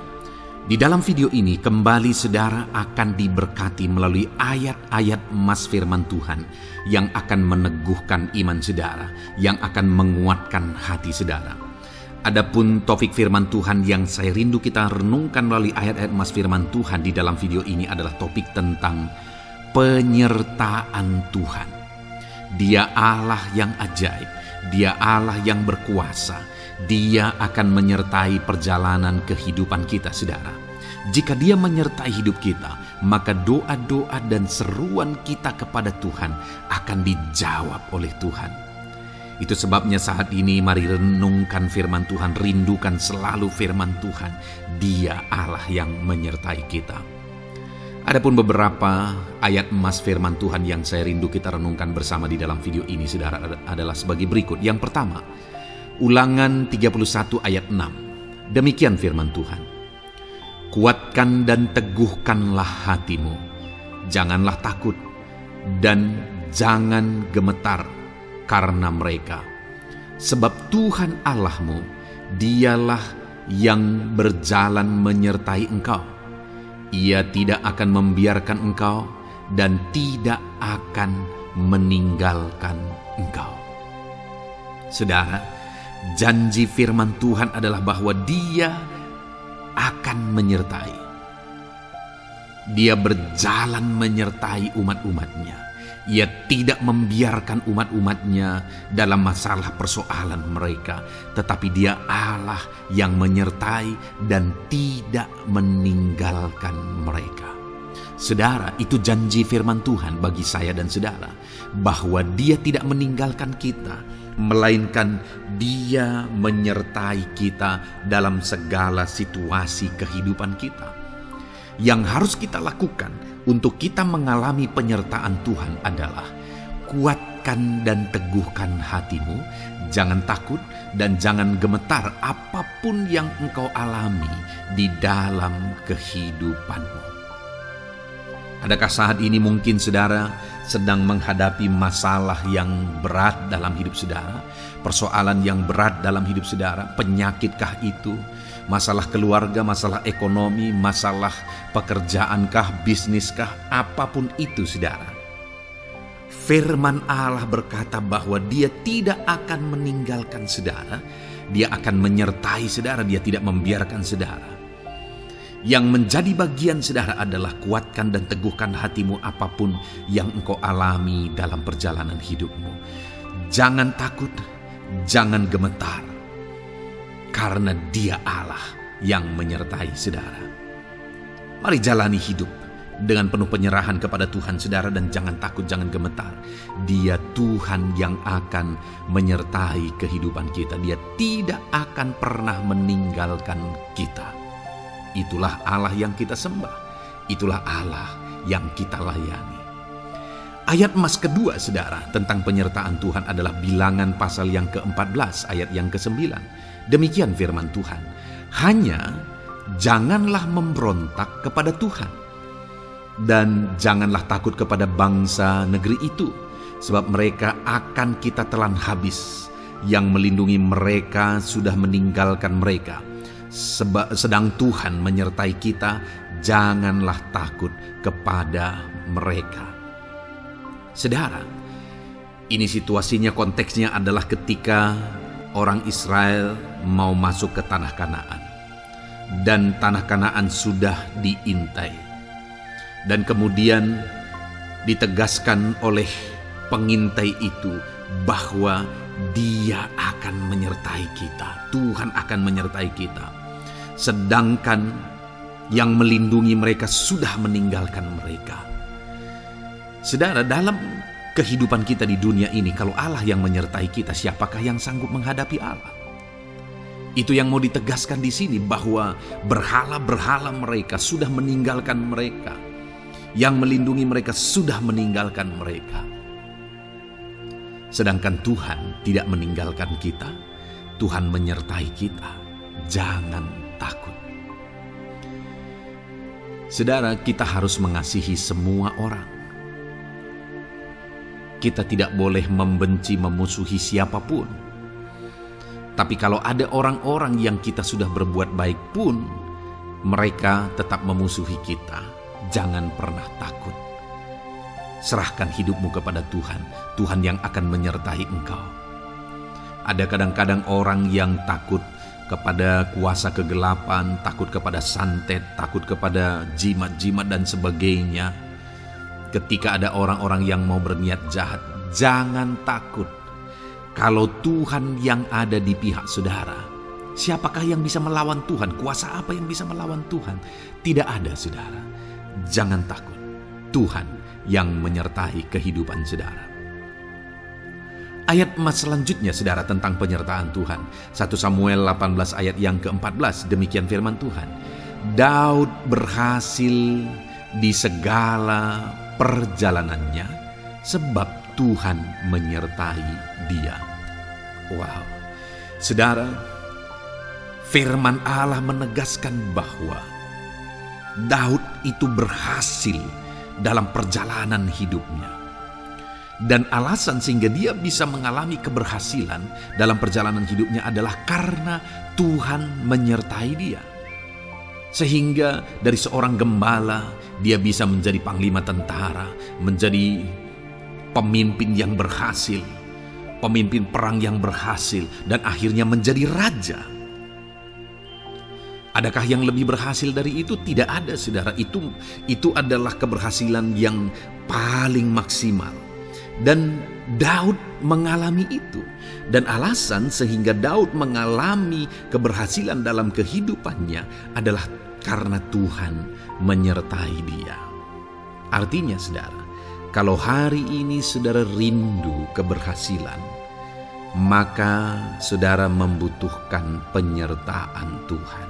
di dalam video ini kembali saudara akan diberkati melalui ayat-ayat emas firman Tuhan yang akan meneguhkan iman saudara, yang akan menguatkan hati saudara. Adapun topik firman Tuhan yang saya rindu kita renungkan melalui ayat-ayat emas firman Tuhan di dalam video ini adalah topik tentang penyertaan Tuhan. Dia Allah yang ajaib, Dia Allah yang berkuasa. Dia akan menyertai perjalanan kehidupan kita saudara. Jika Dia menyertai hidup kita, maka doa-doa dan seruan kita kepada Tuhan akan dijawab oleh Tuhan. Itu sebabnya saat ini mari renungkan firman Tuhan, rindukan selalu firman Tuhan. Dia Allah yang menyertai kita. Adapun beberapa ayat emas firman Tuhan yang saya rindu kita renungkan bersama di dalam video ini saudara adalah sebagai berikut. Yang pertama, Ulangan 31 ayat 6. Demikian firman Tuhan. Kuatkan dan teguhkanlah hatimu. Janganlah takut dan jangan gemetar karena mereka. Sebab Tuhan Allahmu, Dialah yang berjalan menyertai engkau. Ia tidak akan membiarkan engkau dan tidak akan meninggalkan engkau. Saudara, janji firman Tuhan adalah bahwa Dia akan menyertai. Dia berjalan menyertai umat-umatnya. Ia tidak membiarkan umat-umatnya dalam masalah persoalan mereka, tetapi Dia Allah yang menyertai dan tidak meninggalkan mereka. Saudara, itu janji firman Tuhan bagi saya dan saudara, bahwa Dia tidak meninggalkan kita, melainkan Dia menyertai kita dalam segala situasi kehidupan kita. Yang harus kita lakukan untuk kita mengalami penyertaan Tuhan adalah kuatkan dan teguhkan hatimu, jangan takut dan jangan gemetar apapun yang engkau alami di dalam kehidupanmu. Adakah saat ini mungkin saudara sedang menghadapi masalah yang berat dalam hidup saudara? Persoalan yang berat dalam hidup saudara? Penyakitkah itu? Masalah keluarga, masalah ekonomi, masalah pekerjaankah, bisniskah? Apapun itu saudara. Firman Allah berkata bahwa Dia tidak akan meninggalkan saudara. Dia akan menyertai saudara, Dia tidak membiarkan saudara. Yang menjadi bagian saudara adalah kuatkan dan teguhkan hatimu apapun yang engkau alami dalam perjalanan hidupmu. Jangan takut, jangan gemetar, karena Dia Allah yang menyertai saudara. Mari jalani hidup dengan penuh penyerahan kepada Tuhan saudara, dan jangan takut, jangan gemetar. Dia Tuhan yang akan menyertai kehidupan kita. Dia tidak akan pernah meninggalkan kita. Itulah Allah yang kita sembah. Itulah Allah yang kita layani. Ayat emas kedua saudara tentang penyertaan Tuhan adalah Bilangan pasal yang ke-14 ayat yang ke-9. Demikian firman Tuhan. Hanya janganlah memberontak kepada Tuhan, dan janganlah takut kepada bangsa negeri itu, sebab mereka akan kita telan habis. Yang melindungi mereka sudah meninggalkan mereka. Sedang Tuhan menyertai kita, janganlah takut kepada mereka. Saudara, ini situasinya, konteksnya adalah ketika orang Israel mau masuk ke tanah Kanaan. Dan tanah Kanaan sudah diintai. Dan kemudian ditegaskan oleh pengintai itu bahwa Dia akan menyertai kita. Tuhan akan menyertai kita. Sedangkan yang melindungi mereka sudah meninggalkan mereka. Saudara, dalam kehidupan kita di dunia ini, kalau Allah yang menyertai kita, siapakah yang sanggup menghadapi Allah? Itu yang mau ditegaskan di sini, bahwa berhala-berhala mereka sudah meninggalkan mereka. Yang melindungi mereka sudah meninggalkan mereka. Sedangkan Tuhan tidak meninggalkan kita. Tuhan menyertai kita. Jangan takut. Saudara, kita harus mengasihi semua orang. Kita tidak boleh membenci, memusuhi siapapun. Tapi kalau ada orang-orang yang kita sudah berbuat baik pun, mereka tetap memusuhi kita, jangan pernah takut. Serahkan hidupmu kepada Tuhan. Tuhan yang akan menyertai engkau. Ada kadang-kadang orang yang takut kepada kuasa kegelapan, takut kepada santet, takut kepada jimat-jimat dan sebagainya. Ketika ada orang-orang yang mau berniat jahat, jangan takut. Kalau Tuhan yang ada di pihak saudara, siapakah yang bisa melawan Tuhan? Kuasa apa yang bisa melawan Tuhan? Tidak ada, saudara. Jangan takut. Tuhan yang menyertai kehidupan saudara. Ayat emas selanjutnya saudara tentang penyertaan Tuhan. 1 Samuel 18 ayat yang ke-14. Demikian firman Tuhan. Daud berhasil di segala perjalanannya sebab Tuhan menyertai dia. Wow. Saudara, firman Allah menegaskan bahwa Daud itu berhasil dalam perjalanan hidupnya. Dan alasan sehingga dia bisa mengalami keberhasilan dalam perjalanan hidupnya adalah karena Tuhan menyertai dia. Sehingga dari seorang gembala, dia bisa menjadi panglima tentara, menjadi pemimpin yang berhasil, pemimpin perang yang berhasil, dan akhirnya menjadi raja. Adakah yang lebih berhasil dari itu? Tidak ada, saudara. Itu adalah keberhasilan yang paling maksimal. Dan Daud mengalami itu. Dan alasan sehingga Daud mengalami keberhasilan dalam kehidupannya adalah karena Tuhan menyertai dia. Artinya, saudara, kalau hari ini saudara rindu keberhasilan, maka saudara membutuhkan penyertaan Tuhan.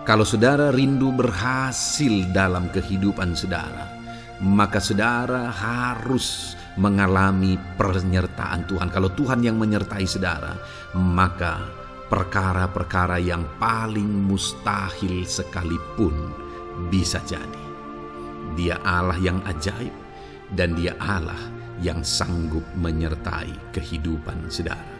Kalau saudara rindu berhasil dalam kehidupan saudara, maka saudara harus mengalami penyertaan Tuhan. Kalau Tuhan yang menyertai saudara, maka perkara-perkara yang paling mustahil sekalipun bisa jadi. Dia Allah yang ajaib, dan Dia Allah yang sanggup menyertai kehidupan saudara.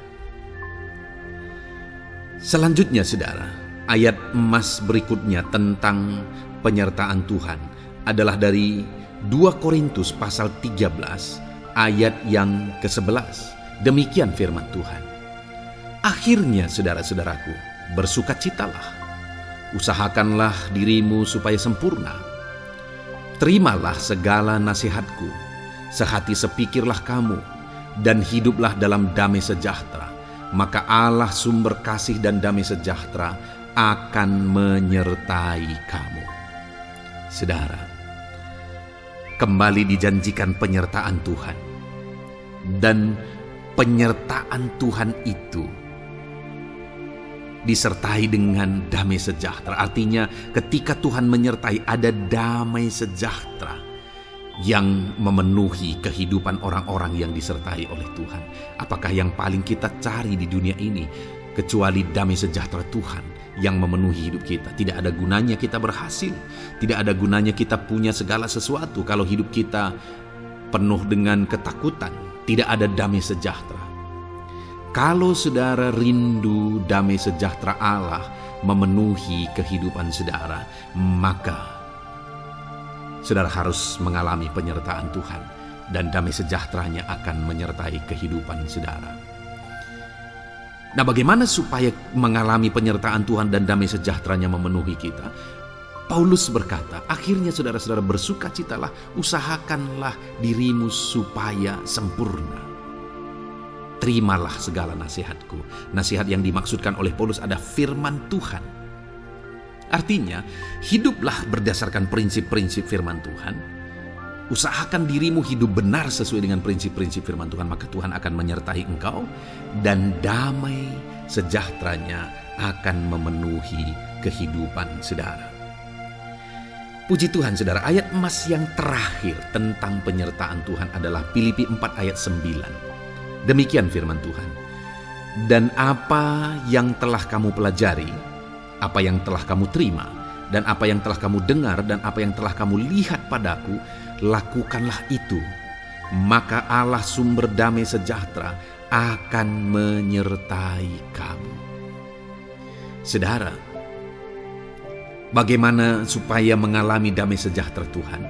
Selanjutnya saudara, ayat emas berikutnya tentang penyertaan Tuhan adalah dari 2 Korintus pasal 13 ayat yang ke-11. Demikian firman Tuhan. Akhirnya saudara-saudaraku, bersukacitalah, usahakanlah dirimu supaya sempurna. Terimalah segala nasihatku, sehati sepikirlah kamu, dan hiduplah dalam damai sejahtera. Maka Allah sumber kasih dan damai sejahtera akan menyertai kamu. Saudara, kembali dijanjikan penyertaan Tuhan. Dan penyertaan Tuhan itu disertai dengan damai sejahtera. Artinya ketika Tuhan menyertai, ada damai sejahtera yang memenuhi kehidupan orang-orang yang disertai oleh Tuhan. Apakah yang paling kita cari di dunia ini kecuali damai sejahtera Tuhan yang memenuhi hidup kita? Tidak ada gunanya kita berhasil, tidak ada gunanya kita punya segala sesuatu kalau hidup kita penuh dengan ketakutan, tidak ada damai sejahtera. Kalau saudara rindu damai sejahtera Allah memenuhi kehidupan saudara, maka saudara harus mengalami penyertaan Tuhan, dan damai sejahteranya akan menyertai kehidupan saudara. Nah, bagaimana supaya mengalami penyertaan Tuhan dan damai sejahteranya memenuhi kita? Paulus berkata, akhirnya saudara-saudara bersukacitalah, usahakanlah dirimu supaya sempurna. Terimalah segala nasihatku. Nasihat yang dimaksudkan oleh Paulus ada firman Tuhan. Artinya, hiduplah berdasarkan prinsip-prinsip firman Tuhan. Usahakan dirimu hidup benar sesuai dengan prinsip-prinsip firman Tuhan, maka Tuhan akan menyertai engkau, dan damai sejahteranya akan memenuhi kehidupan saudara. Puji Tuhan saudara, ayat emas yang terakhir tentang penyertaan Tuhan adalah Filipi 4 ayat 9. Demikian firman Tuhan. Dan apa yang telah kamu pelajari, apa yang telah kamu terima, dan apa yang telah kamu dengar, dan apa yang telah kamu lihat padaku, lakukanlah itu. Maka Allah sumber damai sejahtera akan menyertai kamu. Saudara, bagaimana supaya mengalami damai sejahtera Tuhan?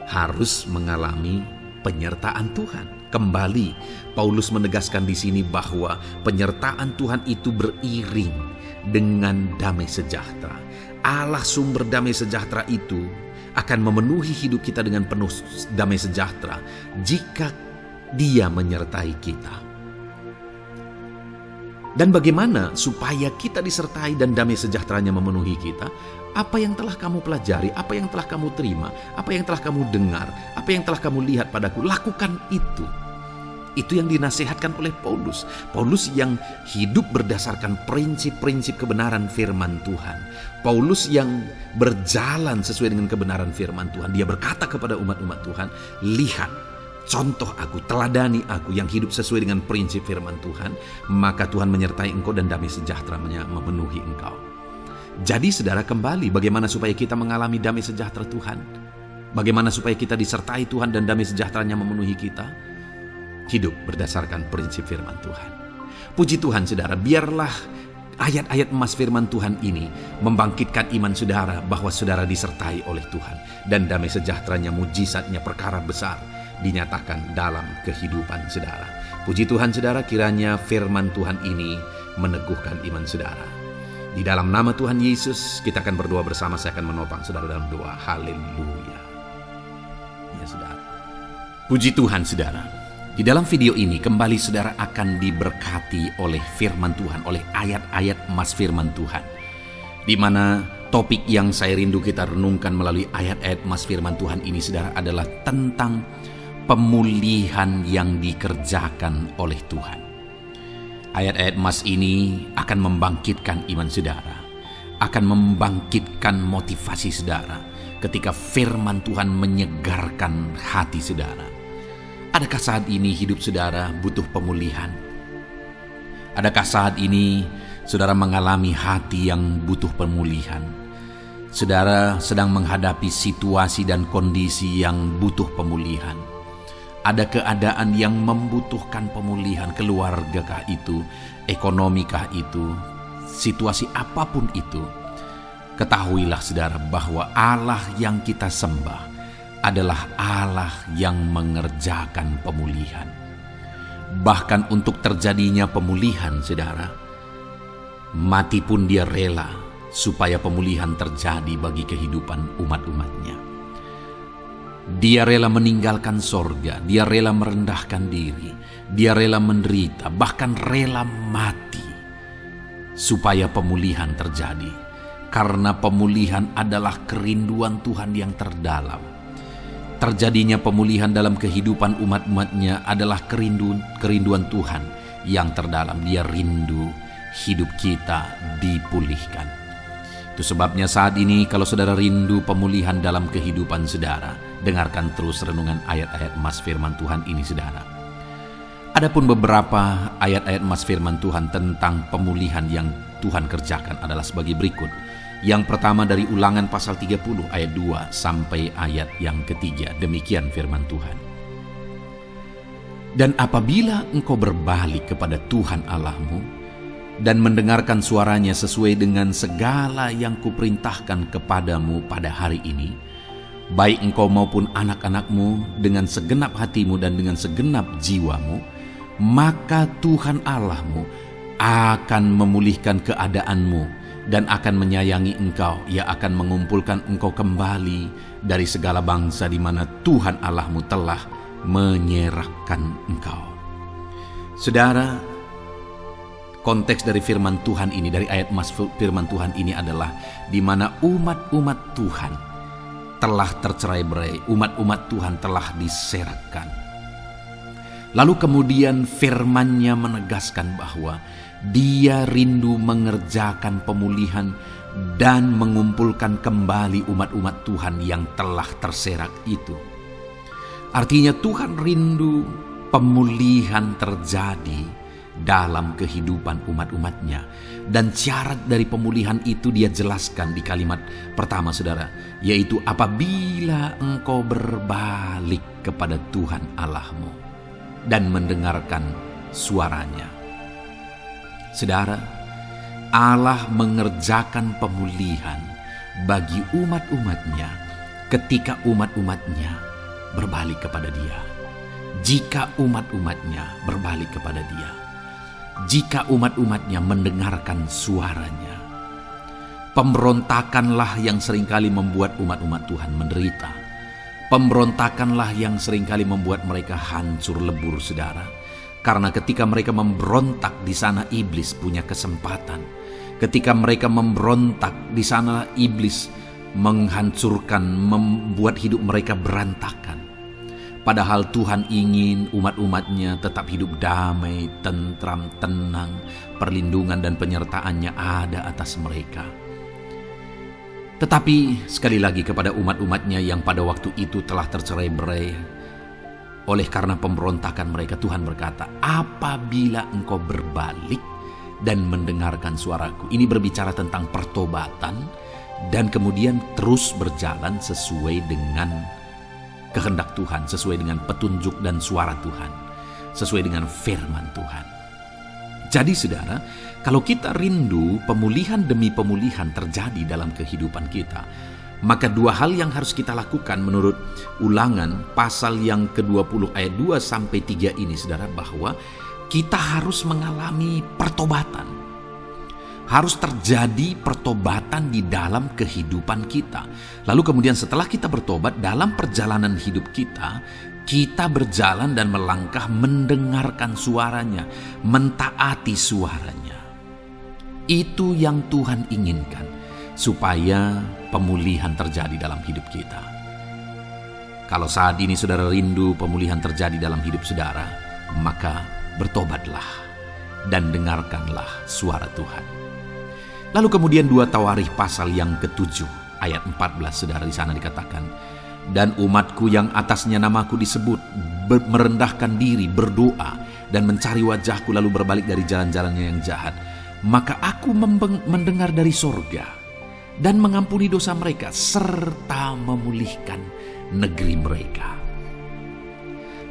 Harus mengalami penyertaan Tuhan. Kembali, Paulus menegaskan di sini bahwa penyertaan Tuhan itu beriring dengan damai sejahtera. Allah sumber damai sejahtera itu akan memenuhi hidup kita dengan penuh damai sejahtera jika Dia menyertai kita. Dan bagaimana supaya kita disertai dan damai sejahteranya memenuhi kita? Apa yang telah kamu pelajari, apa yang telah kamu terima, apa yang telah kamu dengar, apa yang telah kamu lihat padaku, lakukan itu. Itu yang dinasihatkan oleh Paulus. Paulus yang hidup berdasarkan prinsip-prinsip kebenaran firman Tuhan. Paulus yang berjalan sesuai dengan kebenaran firman Tuhan. Dia berkata kepada umat-umat Tuhan, lihat, contoh aku, teladani aku yang hidup sesuai dengan prinsip firman Tuhan, maka Tuhan menyertai engkau dan damai sejahteranya memenuhi engkau. Jadi saudara, kembali bagaimana supaya kita mengalami damai sejahtera Tuhan? Bagaimana supaya kita disertai Tuhan dan damai sejahteranya memenuhi kita? Hidup berdasarkan prinsip firman Tuhan. Puji Tuhan saudara, biarlah ayat-ayat emas firman Tuhan ini membangkitkan iman saudara bahwa saudara disertai oleh Tuhan, dan damai sejahteranya, mujizatnya, perkara besar dinyatakan dalam kehidupan saudara. Puji Tuhan saudara, kiranya firman Tuhan ini meneguhkan iman saudara. Di dalam nama Tuhan Yesus kita akan berdoa bersama. Saya akan menopang saudara dalam doa. Haleluya. Ya saudara. Puji Tuhan saudara. Di dalam video ini kembali saudara akan diberkati oleh firman Tuhan, oleh ayat-ayat emas firman Tuhan. Di mana topik yang saya rindu kita renungkan melalui ayat-ayat emas firman Tuhan ini saudara adalah tentang pemulihan yang dikerjakan oleh Tuhan. Ayat-ayat emas ini akan membangkitkan iman saudara, akan membangkitkan motivasi saudara ketika firman Tuhan menyegarkan hati saudara. Adakah saat ini hidup saudara butuh pemulihan? Adakah saat ini saudara mengalami hati yang butuh pemulihan? Saudara sedang menghadapi situasi dan kondisi yang butuh pemulihan. Ada keadaan yang membutuhkan pemulihan, keluargakah itu, ekonomikah itu, situasi apapun itu. Ketahuilah saudara bahwa Allah yang kita sembah adalah Allah yang mengerjakan pemulihan. Bahkan untuk terjadinya pemulihan saudara, mati pun dia rela supaya pemulihan terjadi bagi kehidupan umat-umatnya. Dia rela meninggalkan sorga, dia rela merendahkan diri, dia rela menderita, bahkan rela mati supaya pemulihan terjadi. Karena pemulihan adalah kerinduan Tuhan yang terdalam. Terjadinya pemulihan dalam kehidupan umat-umatnya adalah kerinduan Tuhan yang terdalam. Dia rindu hidup kita dipulihkan. Itu sebabnya saat ini kalau saudara rindu pemulihan dalam kehidupan saudara, dengarkan terus renungan ayat-ayat emas firman Tuhan ini saudara. Adapun beberapa ayat-ayat emas firman Tuhan tentang pemulihan yang Tuhan kerjakan adalah sebagai berikut. Yang pertama dari Ulangan pasal 30 ayat 2 sampai ayat yang ketiga. Demikian firman Tuhan. Dan apabila engkau berbalik kepada Tuhan Allahmu dan mendengarkan suaranya sesuai dengan segala yang kuperintahkan kepadamu pada hari ini, baik engkau maupun anak-anakmu dengan segenap hatimu dan dengan segenap jiwamu, maka Tuhan Allahmu akan memulihkan keadaanmu dan akan menyayangi engkau. Ia akan mengumpulkan engkau kembali dari segala bangsa di mana Tuhan Allahmu telah menyerahkan engkau. Saudara, konteks dari firman Tuhan ini, dari ayat mas firman Tuhan ini adalah di mana umat-umat Tuhan telah tercerai-berai, umat-umat Tuhan telah diserakkan. Lalu kemudian firman-Nya menegaskan bahwa Dia rindu mengerjakan pemulihan dan mengumpulkan kembali umat-umat Tuhan yang telah terserak itu. Artinya Tuhan rindu pemulihan terjadi dalam kehidupan umat-umatnya. Dan syarat dari pemulihan itu dia jelaskan di kalimat pertama saudara, yaitu apabila engkau berbalik kepada Tuhan Allahmu dan mendengarkan suaranya. Saudara, Allah mengerjakan pemulihan bagi umat-umatnya ketika umat-umatnya berbalik kepada Dia. Jika umat-umatnya berbalik kepada Dia, jika umat-umatnya mendengarkan suaranya. Pemberontakanlah yang seringkali membuat umat-umat Tuhan menderita. Pemberontakanlah yang seringkali membuat mereka hancur lebur saudara. Karena ketika mereka memberontak, di sana iblis punya kesempatan. Ketika mereka memberontak, di sana iblis menghancurkan, membuat hidup mereka berantakan. Padahal Tuhan ingin umat-umatnya tetap hidup damai, tentram, tenang, perlindungan dan penyertaan-Nya ada atas mereka. Tetapi sekali lagi kepada umat-umatnya yang pada waktu itu telah tercerai-berai oleh karena pemberontakan mereka, Tuhan berkata, apabila engkau berbalik dan mendengarkan suaraku. Ini berbicara tentang pertobatan dan kemudian terus berjalan sesuai dengan kehendak Tuhan, sesuai dengan petunjuk dan suara Tuhan, sesuai dengan firman Tuhan. Jadi saudara, kalau kita rindu pemulihan demi pemulihan terjadi dalam kehidupan kita, maka dua hal yang harus kita lakukan menurut Ulangan pasal yang ke-20 ayat 2 sampai 3 ini saudara, bahwa kita harus mengalami pertobatan. Harus terjadi pertobatan di dalam kehidupan kita. Lalu kemudian setelah kita bertobat, dalam perjalanan hidup kita, kita berjalan dan melangkah mendengarkan suaranya, mentaati suaranya. Itu yang Tuhan inginkan, supaya pemulihan terjadi dalam hidup kita. Kalau saat ini saudara rindu pemulihan terjadi dalam hidup saudara, maka bertobatlah dan dengarkanlah suara Tuhan. Lalu kemudian 2 Tawarikh pasal yang ke-7 ayat 14 saudara, di sana dikatakan, dan umatku yang atasnya namaku disebut merendahkan diri, berdoa dan mencari wajahku lalu berbalik dari jalan-jalannya yang jahat, maka aku mendengar dari sorga dan mengampuni dosa mereka, serta memulihkan negeri mereka.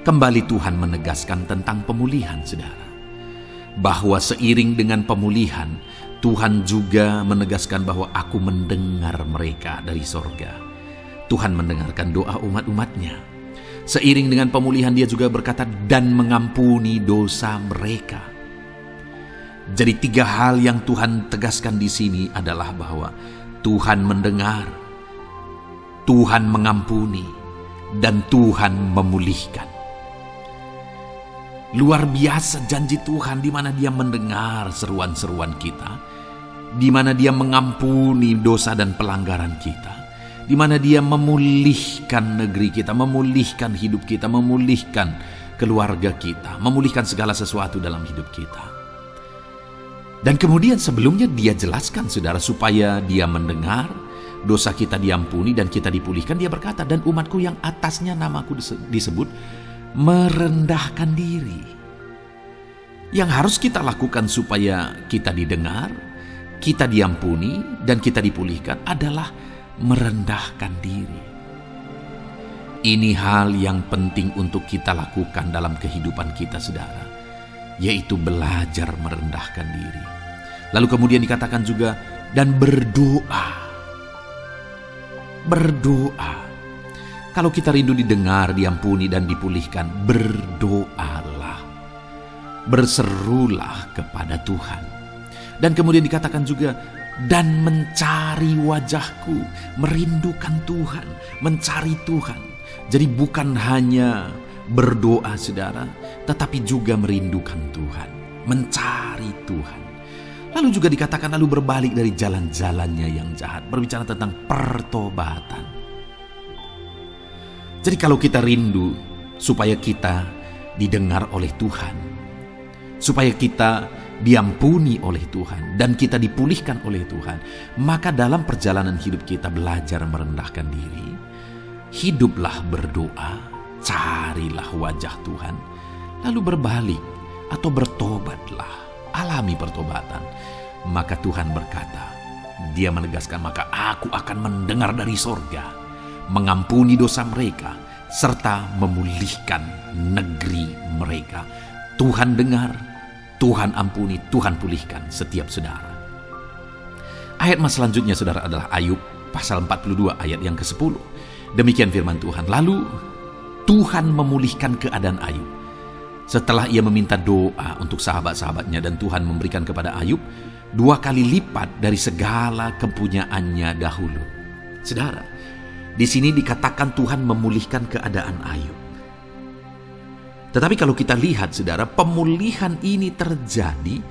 Kembali Tuhan menegaskan tentang pemulihan, saudara. Bahwa seiring dengan pemulihan, Tuhan juga menegaskan bahwa aku mendengar mereka dari sorga. Tuhan mendengarkan doa umat-umatnya. Seiring dengan pemulihan dia juga berkata, dan mengampuni dosa mereka. Jadi 3 hal yang Tuhan tegaskan di sini adalah bahwa Tuhan mendengar, Tuhan mengampuni, dan Tuhan memulihkan. Luar biasa janji Tuhan, di mana Dia mendengar seruan-seruan kita, di mana Dia mengampuni dosa dan pelanggaran kita, di mana Dia memulihkan negeri kita, memulihkan hidup kita, memulihkan keluarga kita, memulihkan segala sesuatu dalam hidup kita. Dan kemudian sebelumnya Dia jelaskan, saudara, supaya Dia mendengar, dosa kita diampuni dan kita dipulihkan. Dia berkata, dan umatku yang atasnya namaku disebut merendahkan diri. Yang harus kita lakukan supaya kita didengar, kita diampuni, dan kita dipulihkan adalah merendahkan diri. Ini hal yang penting untuk kita lakukan dalam kehidupan kita, saudara, yaitu belajar merendahkan diri. Lalu kemudian dikatakan juga, dan berdoa. Berdoa. Kalau kita rindu didengar, diampuni, dan dipulihkan, berdoalah. Berserulah kepada Tuhan. Dan kemudian dikatakan juga, dan mencari wajahku, merindukan Tuhan, mencari Tuhan. Jadi bukan hanya berdoa, saudara, tetapi juga merindukan Tuhan, mencari Tuhan. Lalu juga dikatakan, lalu berbalik dari jalan-jalannya yang jahat. Berbicara tentang pertobatan. Jadi kalau kita rindu supaya kita didengar oleh Tuhan, supaya kita diampuni oleh Tuhan, dan kita dipulihkan oleh Tuhan, maka dalam perjalanan hidup kita belajar merendahkan diri, hiduplah berdoa, carilah wajah Tuhan, lalu berbalik atau bertobatlah, alami pertobatan. Maka Tuhan berkata, Dia menegaskan, maka aku akan mendengar dari sorga, mengampuni dosa mereka, serta memulihkan negeri mereka. Tuhan dengar, Tuhan ampuni, Tuhan pulihkan setiap saudara. Ayat mas selanjutnya, saudara, adalah Ayub pasal 42 ayat yang ke-10. Demikian firman Tuhan. Lalu Tuhan memulihkan keadaan Ayub setelah ia meminta doa untuk sahabat-sahabatnya, dan Tuhan memberikan kepada Ayub 2 kali lipat dari segala kepunyaannya dahulu. Saudara, di sini dikatakan Tuhan memulihkan keadaan Ayub. Tetapi kalau kita lihat, saudara, pemulihan ini terjadi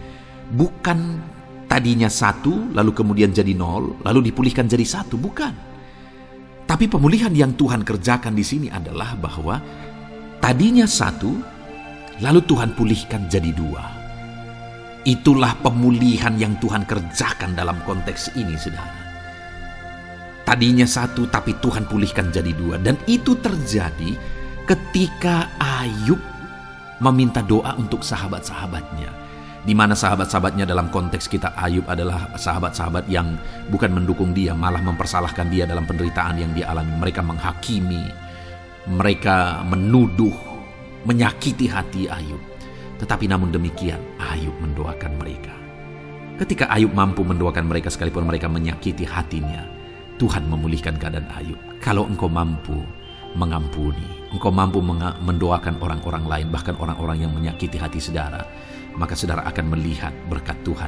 bukan tadinya 1, lalu kemudian jadi 0, lalu dipulihkan jadi 1, bukan. Tapi pemulihan yang Tuhan kerjakan di sini adalah bahwa tadinya 1, lalu Tuhan pulihkan jadi 2. Itulah pemulihan yang Tuhan kerjakan dalam konteks ini, saudara. Tadinya 1, tapi Tuhan pulihkan jadi 2. Dan itu terjadi ketika Ayub meminta doa untuk sahabat-sahabatnya. Di mana sahabat-sahabatnya dalam konteks kita, Ayub adalah sahabat-sahabat yang bukan mendukung dia, malah mempersalahkan dia dalam penderitaan yang dia alami. Mereka menghakimi, mereka menuduh, menyakiti hati Ayub. Tetapi namun demikian, Ayub mendoakan mereka. Ketika Ayub mampu mendoakan mereka sekalipun mereka menyakiti hatinya, Tuhan memulihkan keadaan Ayub. Kalau engkau mampu mengampuni, engkau mampu mendoakan orang-orang lain, bahkan orang-orang yang menyakiti hati saudara, maka saudara akan melihat berkat Tuhan,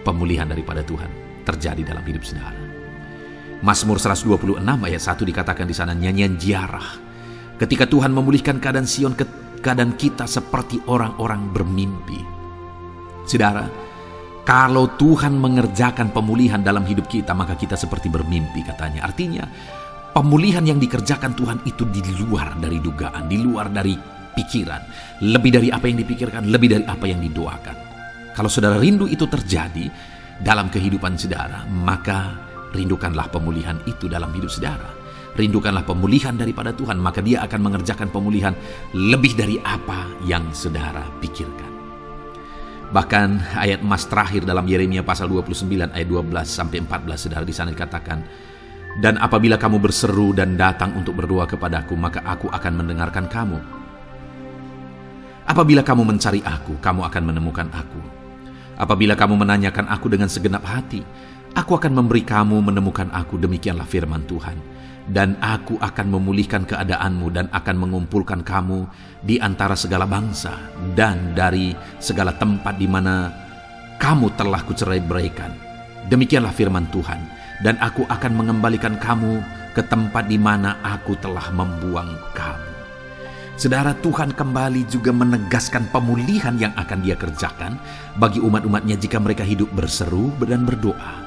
pemulihan daripada Tuhan terjadi dalam hidup saudara. Mazmur 126 ayat 1 dikatakan di sana, nyanyian ziarah. Ketika Tuhan memulihkan keadaan Sion, keadaan kita seperti orang-orang bermimpi. Saudara, kalau Tuhan mengerjakan pemulihan dalam hidup kita, maka kita seperti bermimpi, katanya. Artinya, pemulihan yang dikerjakan Tuhan itu di luar dari dugaan, di luar dari pikiran, lebih dari apa yang dipikirkan, lebih dari apa yang didoakan. Kalau saudara rindu itu terjadi dalam kehidupan saudara, maka rindukanlah pemulihan itu dalam hidup saudara. Rindukanlah pemulihan daripada Tuhan, maka Dia akan mengerjakan pemulihan lebih dari apa yang saudara pikirkan. Bahkan ayat emas terakhir dalam Yeremia pasal 29 ayat 12 sampai 14, saudara, di sana dikatakan, "Dan apabila kamu berseru dan datang untuk berdoa kepadaku, maka aku akan mendengarkan kamu. Apabila kamu mencari aku, kamu akan menemukan aku. Apabila kamu menanyakan aku dengan segenap hati, aku akan memberi kamu menemukan aku, demikianlah firman Tuhan. Dan aku akan memulihkan keadaanmu dan akan mengumpulkan kamu di antara segala bangsa dan dari segala tempat di mana kamu telah kucerai-beraikan. Demikianlah firman Tuhan. Dan aku akan mengembalikan kamu ke tempat di mana aku telah membuang kamu." Saudara, Tuhan kembali juga menegaskan pemulihan yang akan Dia kerjakan bagi umat-umatnya jika mereka hidup berseru dan berdoa.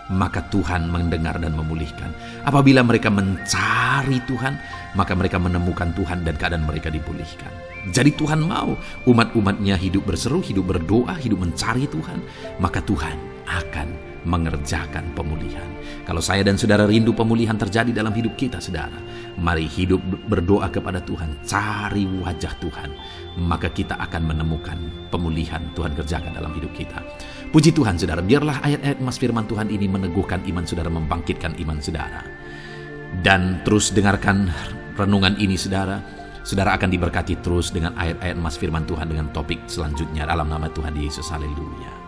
Maka Tuhan mendengar dan memulihkan. Apabila mereka mencari Tuhan, maka mereka menemukan Tuhan dan keadaan mereka dipulihkan. Jadi Tuhan mau umat-umatnya hidup berseru, hidup berdoa, hidup mencari Tuhan, maka Tuhan akan mengerjakan pemulihan. Kalau saya dan saudara rindu pemulihan terjadi dalam hidup kita, saudara, mari hidup berdoa kepada Tuhan, cari wajah Tuhan, maka kita akan menemukan pemulihan Tuhan kerjakan dalam hidup kita. Puji Tuhan, saudara, biarlah ayat-ayat emas firman Tuhan ini meneguhkan iman saudara, membangkitkan iman saudara. Dan terus dengarkan renungan ini, saudara. Saudara akan diberkati terus dengan ayat-ayat emas firman Tuhan dengan topik selanjutnya dalam nama Tuhan Yesus. Haleluya.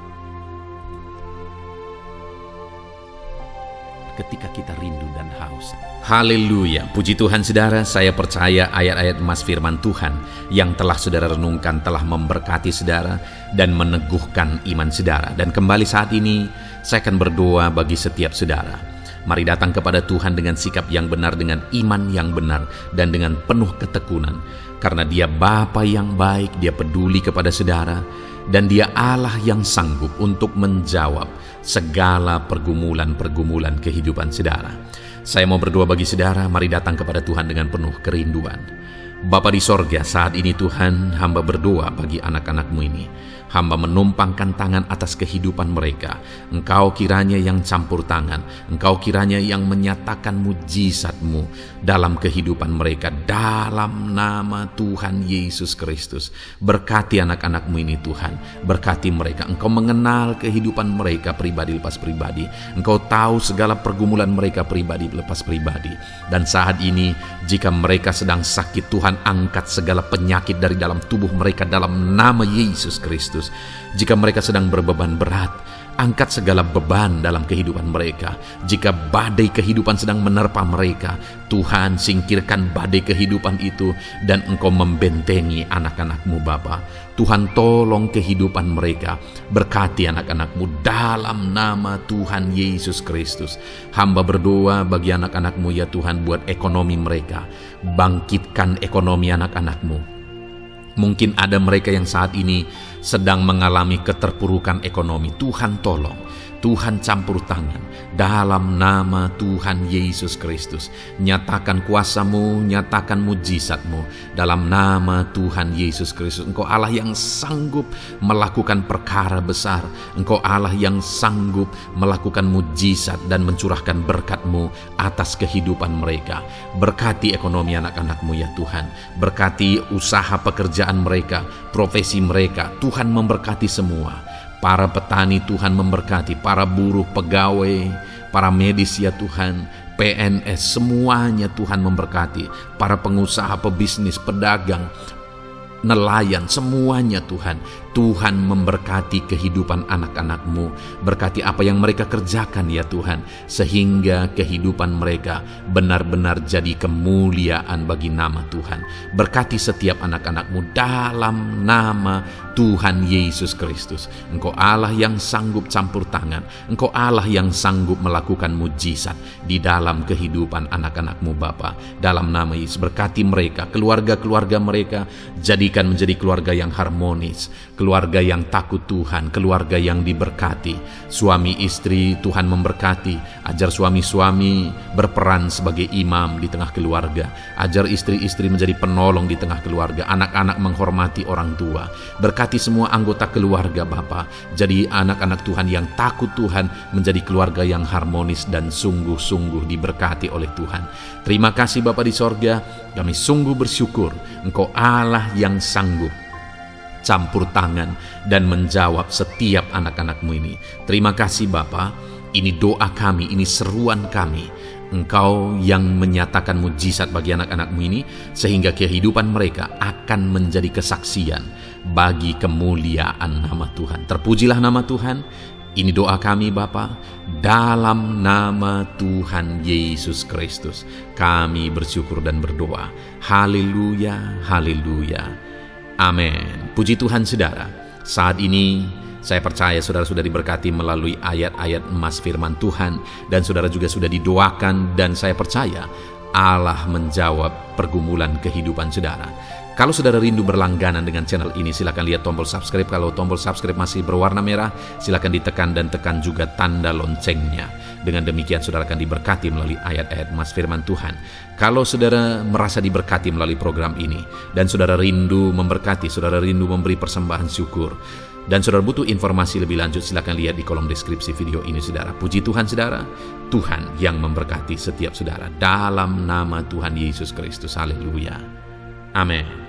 Ketika kita rindu dan haus. Haleluya, puji Tuhan, saudara. Saya percaya ayat-ayat emas firman Tuhan yang telah saudara renungkan telah memberkati saudara dan meneguhkan iman saudara. Dan kembali saat ini saya akan berdoa bagi setiap saudara. Mari datang kepada Tuhan dengan sikap yang benar, dengan iman yang benar, dan dengan penuh ketekunan. Karena Dia Bapa yang baik, Dia peduli kepada saudara, dan Dia Allah yang sanggup untuk menjawab segala pergumulan-pergumulan kehidupan saudara. Saya mau berdoa bagi saudara, mari datang kepada Tuhan dengan penuh kerinduan. Bapa di sorga, saat ini Tuhan, hamba berdoa bagi anak-anak-Mu ini. Hamba menumpangkan tangan atas kehidupan mereka. Engkau kiranya yang campur tangan. Engkau kiranya yang menyatakan mujizat-Mu dalam kehidupan mereka. Dalam nama Tuhan Yesus Kristus. Berkati anak-anak-Mu ini Tuhan. Berkati mereka. Engkau mengenal kehidupan mereka pribadi lepas pribadi. Engkau tahu segala pergumulan mereka pribadi lepas pribadi. Dan saat ini, jika mereka sedang sakit, Tuhan angkat segala penyakit dari dalam tubuh mereka dalam nama Yesus Kristus. Jika mereka sedang berbeban berat, angkat segala beban dalam kehidupan mereka. Jika badai kehidupan sedang menerpa mereka, Tuhan singkirkan badai kehidupan itu dan Engkau membentengi anak-anak-Mu Bapa. Tuhan tolong kehidupan mereka. Berkati anak-anak-Mu dalam nama Tuhan Yesus Kristus. Hamba berdoa bagi anak-anak-Mu ya Tuhan, buat ekonomi mereka. Bangkitkan ekonomi anak-anak-Mu. Mungkin ada mereka yang saat ini sedang mengalami keterpurukan ekonomi. Tuhan tolong, Tuhan campur tangan dalam nama Tuhan Yesus Kristus. Nyatakan kuasa-Mu, nyatakan mujizat-Mu dalam nama Tuhan Yesus Kristus. Engkau Allah yang sanggup melakukan perkara besar. Engkau Allah yang sanggup melakukan mujizat dan mencurahkan berkat-Mu atas kehidupan mereka. Berkati ekonomi anak-anak-Mu ya Tuhan. Berkati usaha pekerjaan mereka, profesi mereka. Tuhan memberkati semua. Para petani Tuhan memberkati, para buruh, pegawai, para medis ya Tuhan, PNS, semuanya Tuhan memberkati. Para pengusaha, pebisnis, pedagang, nelayan, semuanya Tuhan. Tuhan memberkati kehidupan anak-anak-Mu. Berkati apa yang mereka kerjakan ya Tuhan, sehingga kehidupan mereka benar-benar jadi kemuliaan bagi nama Tuhan. Berkati setiap anak-anak-Mu dalam nama Tuhan Yesus Kristus. Engkau Allah yang sanggup campur tangan. Engkau Allah yang sanggup melakukan mujizat di dalam kehidupan anak-anak-Mu Bapa. Dalam nama Yesus, berkati mereka, keluarga-keluarga mereka, jadikan menjadi keluarga yang harmonis, keluarga yang takut Tuhan, keluarga yang diberkati. Suami istri Tuhan memberkati. Ajar suami-suami berperan sebagai imam di tengah keluarga. Ajar istri-istri menjadi penolong di tengah keluarga. Anak-anak menghormati orang tua. Berkati semua anggota keluarga Bapa. Jadi anak-anak Tuhan yang takut Tuhan, menjadi keluarga yang harmonis dan sungguh-sungguh diberkati oleh Tuhan. Terima kasih Bapa di sorga. Kami sungguh bersyukur Engkau Allah yang sanggup campur tangan dan menjawab setiap anak-anak-Mu ini. Terima kasih Bapa, ini doa kami, ini seruan kami. Engkau yang menyatakan mujizat bagi anak-anak-Mu ini, sehingga kehidupan mereka akan menjadi kesaksian bagi kemuliaan nama Tuhan. Terpujilah nama Tuhan. Ini doa kami Bapa, dalam nama Tuhan Yesus Kristus kami bersyukur dan berdoa. Haleluya, haleluya, amin. Puji Tuhan saudara, saat ini saya percaya saudara sudah diberkati melalui ayat-ayat emas firman Tuhan, dan saudara juga sudah didoakan, dan saya percaya Allah menjawab pergumulan kehidupan saudara. Kalau saudara rindu berlangganan dengan channel ini, silakan lihat tombol subscribe. Kalau tombol subscribe masih berwarna merah, silakan ditekan dan tekan juga tanda loncengnya. Dengan demikian saudara akan diberkati melalui ayat-ayat emas firman Tuhan. Kalau saudara merasa diberkati melalui program ini, dan saudara rindu memberkati, saudara rindu memberi persembahan syukur, dan saudara butuh informasi lebih lanjut, silakan lihat di kolom deskripsi video ini saudara. Puji Tuhan saudara, Tuhan yang memberkati setiap saudara dalam nama Tuhan Yesus Kristus. Haleluya, amin.